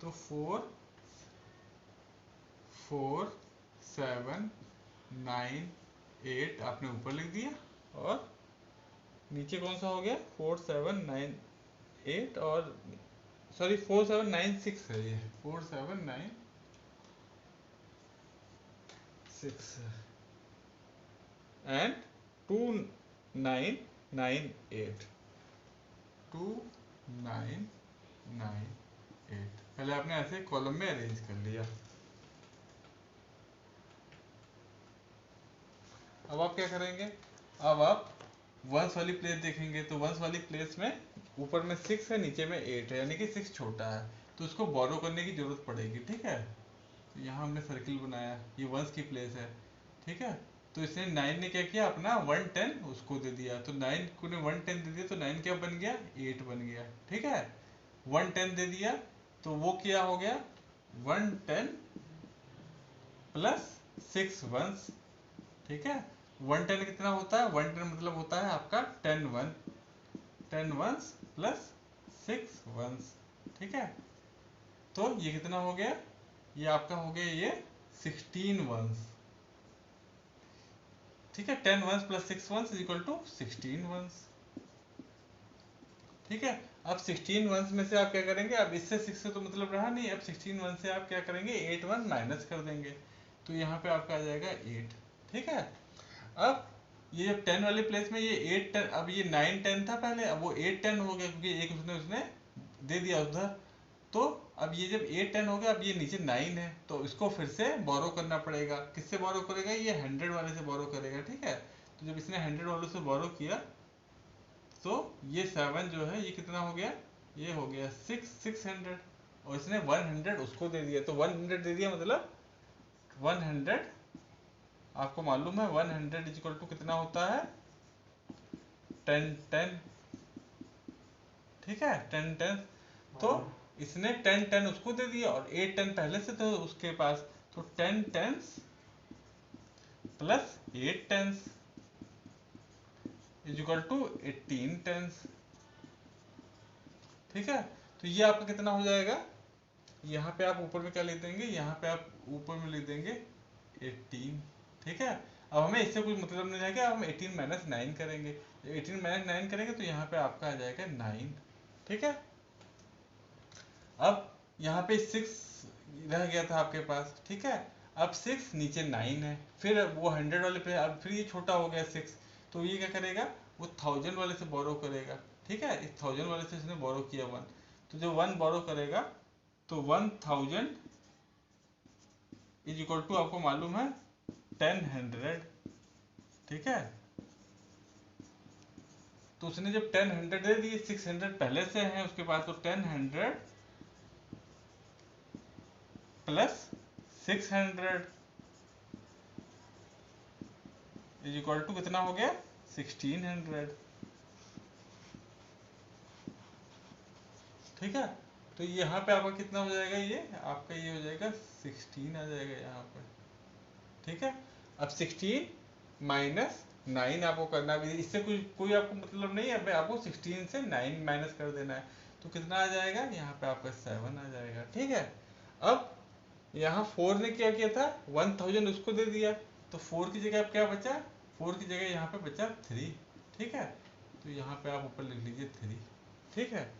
तो 4798 आपने ऊपर लिख दिया और नीचे कौन सा हो गया 4798, और सॉरी 4796 है, ये 4796 एंड 2998, 2998 पहले आपने ऐसे कॉलम में अरेंज कर लिया। अब आप क्या करेंगे, अब आप वंस वाली प्लेस देखेंगे, तो वंस वाली प्लेस में ऊपर में 6 है, नीचे में 8 है, यानी कि 6 छोटा है, तो उसको बोरो करने की जरूरत पड़ेगी, ठीक है। तो यहाँ हमने सर्किल बनाया, ये वंस की प्लेस है, ठीक है। तो इसने 9 ने क्या किया, अपना 110 उसको दे दिया, तो 9 को ने 110 दे दिया, तो 9 क्या बन गया 8 बन गया, ठीक है। 110 दे दिया तो वो क्या हो गया 110 प्लस 6 वंस, ठीक है। 110 कितना होता है, 110 मतलब होता है आपका 10 वंस प्लस 6 वंस, ठीक है। तो ये कितना हो गया, ये आपका हो गया ये 16 वंस, ठीक है। 10 ones plus 6 ones is equal to 16 ones, ठीक है। अब 16 वंस में से आप क्या करेंगे, अब इससे 6 से तो मतलब रहा नहीं, अब 16 वंस से आप क्या करेंगे 8 वन माइनस कर देंगे, तो यहाँ पे आपका आ जाएगा 8, ठीक है। अब ये जब 10 वाले प्लेस में ये 8 10, अब ये 9 10 था पहले, अब वो 8 10 हो गया क्योंकि एक उसने दे दिया उधर। तो अब ये जब 8 10 हो गया, अब ये नीचे 9 है, तो इसको फिर से बोरो करना पड़ेगा। किससे बोरो करेगा, ये 100 वाले से बोरो करेगा, ठीक है। तो जब इसने 100 वालों से बोरो किया तो ये 7 जो है ये कितना हो गया, ये हो गया 600, और इसने 100 उसको दे दिया, तो 100 दे दिया मतलब 100, आपको मालूम है 100 इज इक्वल टू कितना होता है 10 10, ठीक है 10 10। तो इसने 10 10 उसको दे दिया और 8 10 पहले से तो उसके पास, तो 10 tens plus 8 tens is equal to 18 tens, ठीक है। तो ये आपका कितना हो जाएगा, यहाँ पे आप ऊपर में क्या लिख देंगे, यहाँ पे आप ऊपर में लिख देंगे 18, ठीक है। अब हमें इससे कोई मतलब नहीं रहेगा, अब हम 18 माइनस 9 करेंगे, 18 माइनस 9 करेंगे तो यहाँ पे आपका आ जाएगा 9, ठीक है। अब यहाँ पे 6 रह गया था आपके पास, ठीक है। अब 6 नीचे 9 है, फिर वो 100 वाले पे, अब फिर ये छोटा हो गया 6, तो ये क्या करेगा, वो 1000 वाले से बोरो करेगा, ठीक है। इस 1000 वाले से इसने बोरो किया 1, तो जो 1 बोरो करेगा तो 1000 इज इक्वल टू आपको मालूम है 1000, ठीक है। तो उसने जब 1000 दे दिए, 600 पहले से है उसके पास, तो 1000 प्लस 600 इज इक्वल टू कितना हो गया 1600, ठीक है। तो यहाँ पे आपका कितना हो जाएगा, ये आपका ये हो जाएगा 16 आ जाएगा यहाँ पे, ठीक है। अब 16 माइनस 9 आपको करना भी, इससे कोई आपको मतलब नहीं है, अब आपको 16 से 9 माइनस कर देना है, तो कितना आ जाएगा यहाँ पे आपका 7 आ जाएगा, ठीक है। अब यहाँ 4 ने क्या किया था, 1000 उसको दे दिया, तो 4 की जगह अब क्या बचा, 4 की जगह यहाँ पे बचा 3, ठीक है। तो यहाँ पे आप ऊपर लिख लीजिए 3, ठीक है।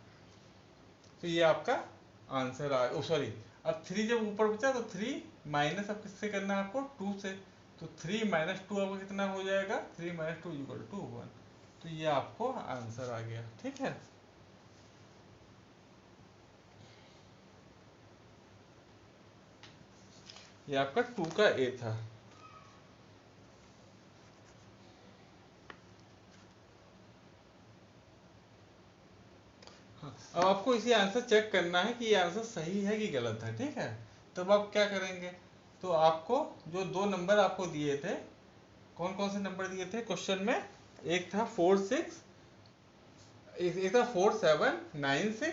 तो ये आपका आंसर आ, ओ सॉरी, अब 3 जब ऊपर बचा तो 3 माइनस अब किससे करना है आपको, 2 से, तो 3 माइनस 2 आपको कितना हो जाएगा, 3 माइनस 2 इक्वल टू 1, तो ये आपको आंसर आ गया, ठीक है। ये आपका 2 का ए था। हाँ, अब आपको इसी आंसर चेक करना है कि ये आंसर सही है कि गलत है, ठीक है। तब आप क्या करेंगे, तो आपको जो 2 नंबर आपको दिए थे, कौन कौन से नंबर दिए थे क्वेश्चन में, एक था 4 6, एक था 4 7 9 6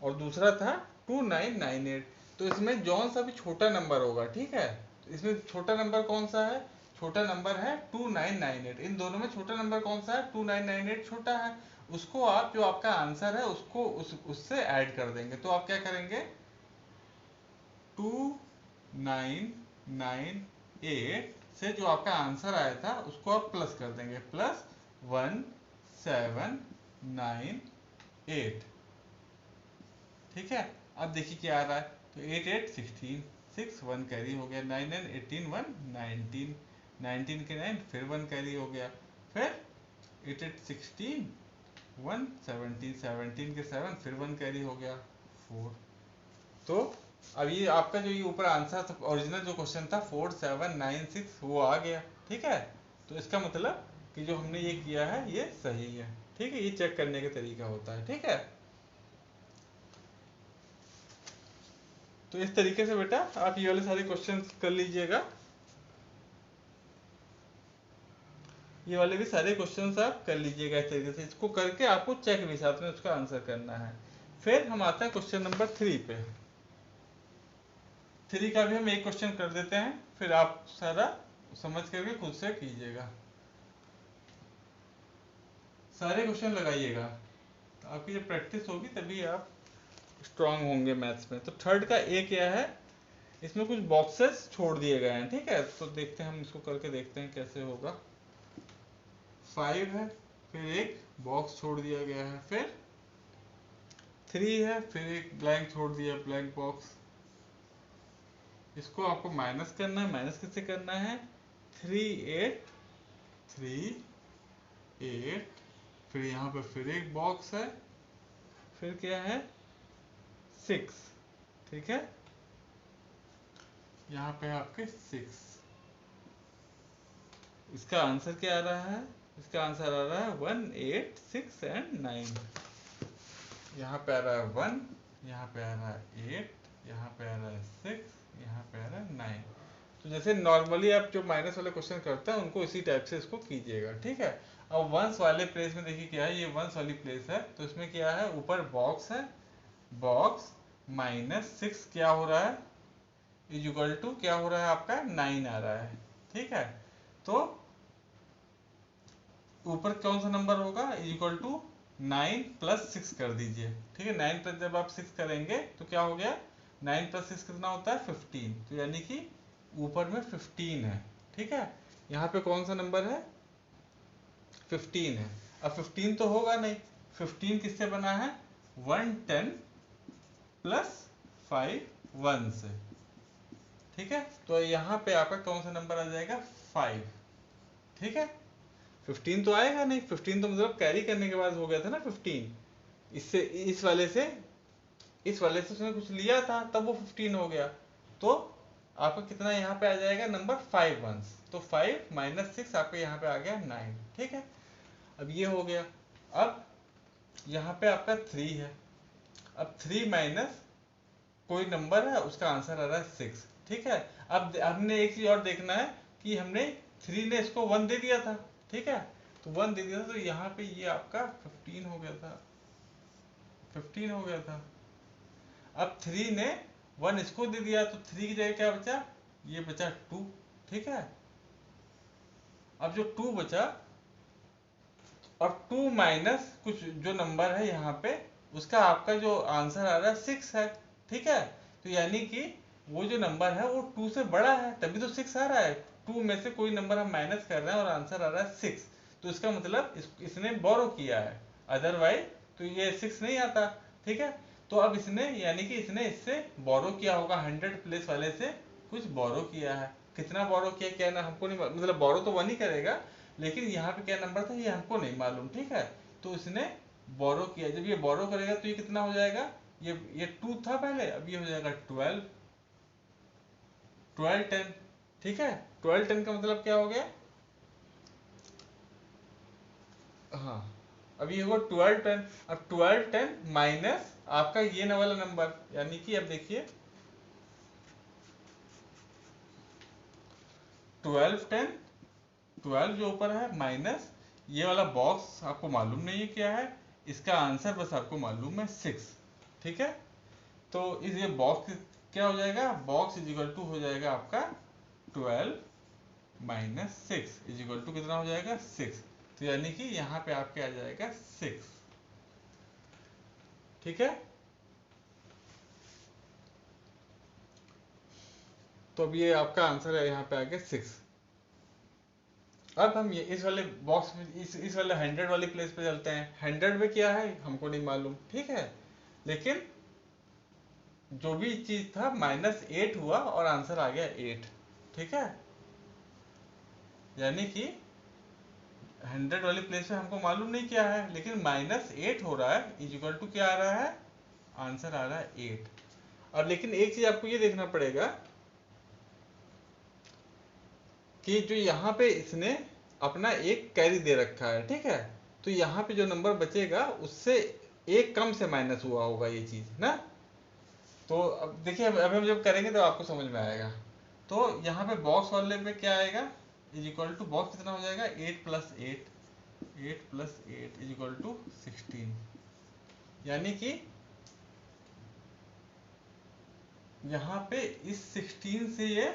और दूसरा था 2 9 9 8। तो इसमें जौन सा भी छोटा नंबर होगा, ठीक है, तो इसमें छोटा नंबर कौन सा है, छोटा नंबर है 2998, इन दोनों में छोटा नंबर कौन सा है, 2998 छोटा है, उसको आप जो आपका आंसर है उसको उससे ऐड कर देंगे। तो आप क्या करेंगे, 2998 से जो आपका आंसर आया था उसको आप प्लस कर देंगे, प्लस 1798, ठीक है। अब देखिए क्या आ रहा है, तो 8 8 16, 6 1 कैरी हो गया, 9 9 18 1 19, 19 के 9 फिर 1 कैरी हो गया, फिर 8 8 16 1 17, 17 के 7 फिर 1 कैरी हो गया 4। तो अब ये आपका जो ये ऊपर आंसर था, ओरिजिनल जो क्वेश्चन था 4 7 9 6 वो आ गया, ठीक है। तो इसका मतलब कि जो हमने ये किया है ये सही है, ठीक है। ये चेक करने का तरीका होता है, ठीक है। तो इस तरीके से बेटा आप ये वाले सारे क्वेश्चन कर लीजिएगा, ये वाले भी सारे क्वेश्चंस आप कर लीजिएगा इस तरीके से। इसको करके आपको चेक भी साथ में उसका आंसर करना है। फिर हम आते हैं क्वेश्चन नंबर 3 पे। 3 का भी हम एक क्वेश्चन कर देते हैं, फिर आप सारा समझ करके खुद से कीजिएगा, सारे क्वेश्चन लगाइएगा, तो आपकी जब प्रैक्टिस होगी तभी आप स्ट्रांग होंगे मैथ्स में। तो थर्ड का ए क्या है, इसमें कुछ बॉक्सेस छोड़ दिए गए हैं, ठीक है। तो देखते हैं, हम इसको करके देखते हैं कैसे होगा। 5 है, फिर एक बॉक्स छोड़ दिया गया है, फिर 3 है, फिर एक ब्लैंक छोड़ दिया, ब्लैंक बॉक्स। इसको आपको माइनस करना है, माइनस किससे करना है, 3 8 3 8, फिर यहाँ पे फिर एक बॉक्स है, फिर क्या है 6, ठीक है। यहाँ पे आपके 6, इसका आंसर क्या आ रहा है, इसका आंसर आ रहा है 1 8 6 एंड 9। यहाँ पे आ रहा है 1, यहाँ पे आ रहा है 8, यहाँ पे आ रहा है 6, यहाँ पे आ रहा है 9। तो जैसे नॉर्मली आप जो माइनस वाले क्वेश्चन करते हैं उनको इसी टाइप से इसको कीजिएगा, ठीक है। अब वंस वाले प्लेस में देखिए क्या है, ये वंस वाली प्लेस है, तो इसमें क्या है, ऊपर बॉक्स है, बॉक्स माइनस 6 क्या हो रहा है, इज इक्वल टू क्या हो रहा है आपका 9 आ रहा है, ठीक है। तो ऊपर कौन सा नंबर होगा, इज इक्वल टू 9 प्लस 6 कर दीजिए, ठीक है। 9 प्लस जब आप 6 करेंगे तो क्या हो गया, 9 प्लस 6 कितना होता है 15, तो यानी कि ऊपर में 15 है, ठीक है। यहाँ पे कौन सा नंबर है, 15 है। अब 15 तो होगा नहीं, 15 किससे बना है, 110 प्लस 5 1 से, ठीक है। तो यहाँ पे आपका कौन सा नंबर आ जाएगा 5, ठीक है। 15 तो आएगा नहीं, 15 तो मतलब कैरी करने के बाद हो गया था ना 15, इससे इस वाले से उसने कुछ लिया था तब वो 15 हो गया। तो आपका कितना यहाँ पे आ जाएगा नंबर 5 वंस, तो 5 माइनस 6 आपके यहाँ पे आ गया 9, ठीक है। अब ये हो गया। अब यहाँ पे आपका 3 है, अब 3 माइनस कोई नंबर है उसका आंसर आ रहा है 6, ठीक है। अब हमने एक चीज और देखना है कि हमने 3 ने इसको 1 दे दिया था, ठीक है। तो 1 दे दिया था तो यहाँ पे ये आपका 15 हो गया था, 15 हो गया था। अब 3 ने 1 इसको दे दिया तो 3 की जगह क्या बचा, ये बचा 2, ठीक है। अब जो 2 बचा और 2 माइनस कुछ जो नंबर है यहाँ पे उसका आपका जो आंसर आ रहा है 6 है, ठीक है। तो यानी कि वो जो नंबर है वो 2 से बड़ा है तभी तो 6 आ रहा है। 2 में से कोई नंबर हम माइनस कर रहे हैं और आंसर आ रहा है 6, तो इसका मतलब इसने बोरो किया है, अदरवाइज तो ये 6 नहीं आता, ठीक है। तो अब इसने यानी कि इसने इससे बोरो किया होगा, 100 प्लेस वाले से कुछ बोरो किया है। कितना बोरो किया क्या ना हमको नहीं मतलब बोरो तो 1 ही करेगा, लेकिन यहाँ पे क्या नंबर था ये हमको नहीं मालूम, ठीक है। तो इसने बोरो किया, जब ये बोरो करेगा तो ये कितना हो जाएगा, ये 2 था पहले, अब ये हो जाएगा 12, 12 10, ठीक है। 12 10 का मतलब क्या हो गया, हाँ अब ये होगा 12 10। अब 12 10 माइनस आपका ये न वाला नंबर, यानी कि अब देखिए 12 10, 12 जो ऊपर है माइनस ये वाला बॉक्स आपको मालूम नहीं है क्या है, इसका आंसर बस आपको मालूम है 6, ठीक है। तो इस ये बॉक्स क्या हो जाएगा, बॉक्स इज इक्वल टू हो जाएगा आपका 12 माइनस 6 इज इक्वल टू कितना हो जाएगा 6, तो यानी कि यहाँ पे आपके आ जाएगा 6, ठीक है। तो अब ये आपका आंसर है यहाँ पे आ गया 6। अब हम ये इस वाले बॉक्स में इस वाले 100 वाली प्लेस पे चलते हैं। 100 में क्या है हमको नहीं मालूम, ठीक है। लेकिन जो भी चीज था -8 हुआ और आंसर आ गया 8, ठीक है। यानी कि 100 वाली प्लेस पे हमको मालूम नहीं क्या है, लेकिन -8 हो रहा है इज इक्वल टू क्या आ रहा है, आंसर आ रहा है 8। और लेकिन एक चीज आपको ये देखना पड़ेगा कि जो यहाँ पे इसने अपना एक कैरी दे रखा है, ठीक है। तो यहाँ पे जो नंबर बचेगा उससे एक कम से माइनस हुआ होगा ये चीज ना। तो अब देखिए अभी हम जब करेंगे तो आपको समझ में आएगा। तो यहाँ पे बॉक्स वाले पे क्या आएगा, इज इक्वल टू बॉक्स कितना हो जाएगा 8 plus 8, 8 plus 8 is equal to 16, यानी कि यहाँ पे इस 16 से ये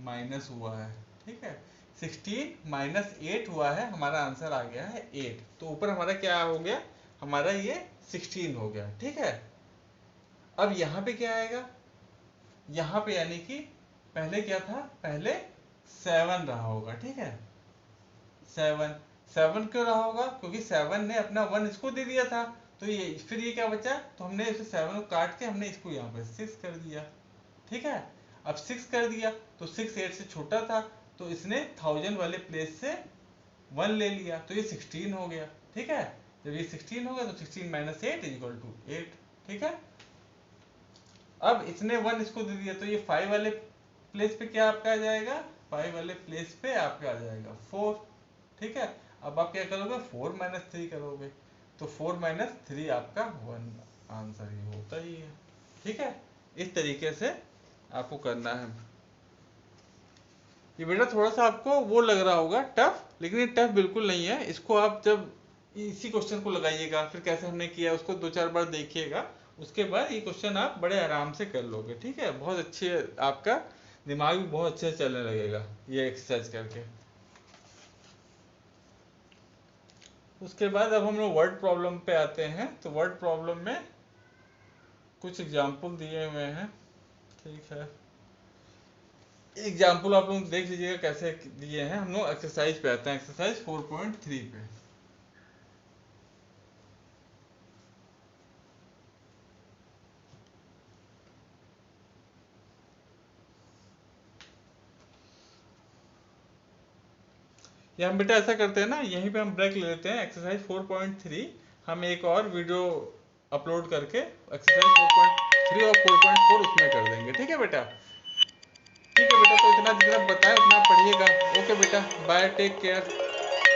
माइनस हुआ है, ठीक है। 16 माइनस 8 हुआ है, हमारा आंसर आ गया है 8। तो ऊपर हमारा क्या हो गया, हमारा ये 16 हो गया, ठीक है। अब यहाँ पे क्या आएगा, यहाँ पे यानी कि पहले क्या था, पहले 7 रहा होगा, ठीक है। 7 7 क्यों रहा होगा, क्योंकि 7 ने अपना 1 इसको दे दिया था। तो ये फिर ये क्या बचा, तो हमने इसे 7 को काट के हमने इसको यहाँ पे 6 कर दिया, ठीक है। अब 6 कर दिया तो 6 8 से छोटा था, तो इसने 1000 वाले प्लेस से 1 ले लिया, तो ये 16 हो गया, ठीक है। जब ये 16 हो गया तो 16 माइनस 8 इज इक्वल टू 8, ठीक है। अब इसने 1 इसको दे दिया तो ये 5 वाले प्लेस पे क्या आपका आ जाएगा, 5 वाले प्लेस पे आपका आ जाएगा 4, ठीक है। अब आप क्या करोगे, 4 माइनस 3 करोगे, तो 4 माइनस 3 आपका 1 आंसर ही होता ही है, ठीक है। इस तरीके से आपको करना है। ये बेटा थोड़ा सा आपको वो लग रहा होगा टफ, लेकिन ये टफ बिल्कुल नहीं है। इसको आप जब इसी क्वेश्चन को लगाइएगा, फिर कैसे हमने किया उसको 2-4 बार देखिएगा, उसके बाद ये क्वेश्चन आप बड़े आराम से कर लोगे, ठीक है। बहुत अच्छे, आपका दिमाग भी बहुत अच्छे से चलने लगेगा ये एक्सरसाइज करके। उसके बाद अब हम लोग वर्ड प्रॉब्लम पे आते हैं। तो वर्ड प्रॉब्लम में कुछ एग्जाम्पल दिए हुए हैं, ठीक है। एग्जाम्पल आप लोग देख लीजिएगा कैसे दिए हैं। हम लोग एक्सरसाइज पे आते हैं, एक्सरसाइज 4.3 पे। या हम बेटा ऐसा करते हैं ना, यहीं पे हम ब्रेक ले लेते हैं। एक्सरसाइज 4.3 हम एक और वीडियो अपलोड करके एक्सरसाइज 4.3 और 4.4 उसमें कर देंगे। ठीक है बेटा? ठीक है बेटा, तो इतना जितना बताया उतना पढ़िएगा। ओके बेटा, बाय, टेक केयर।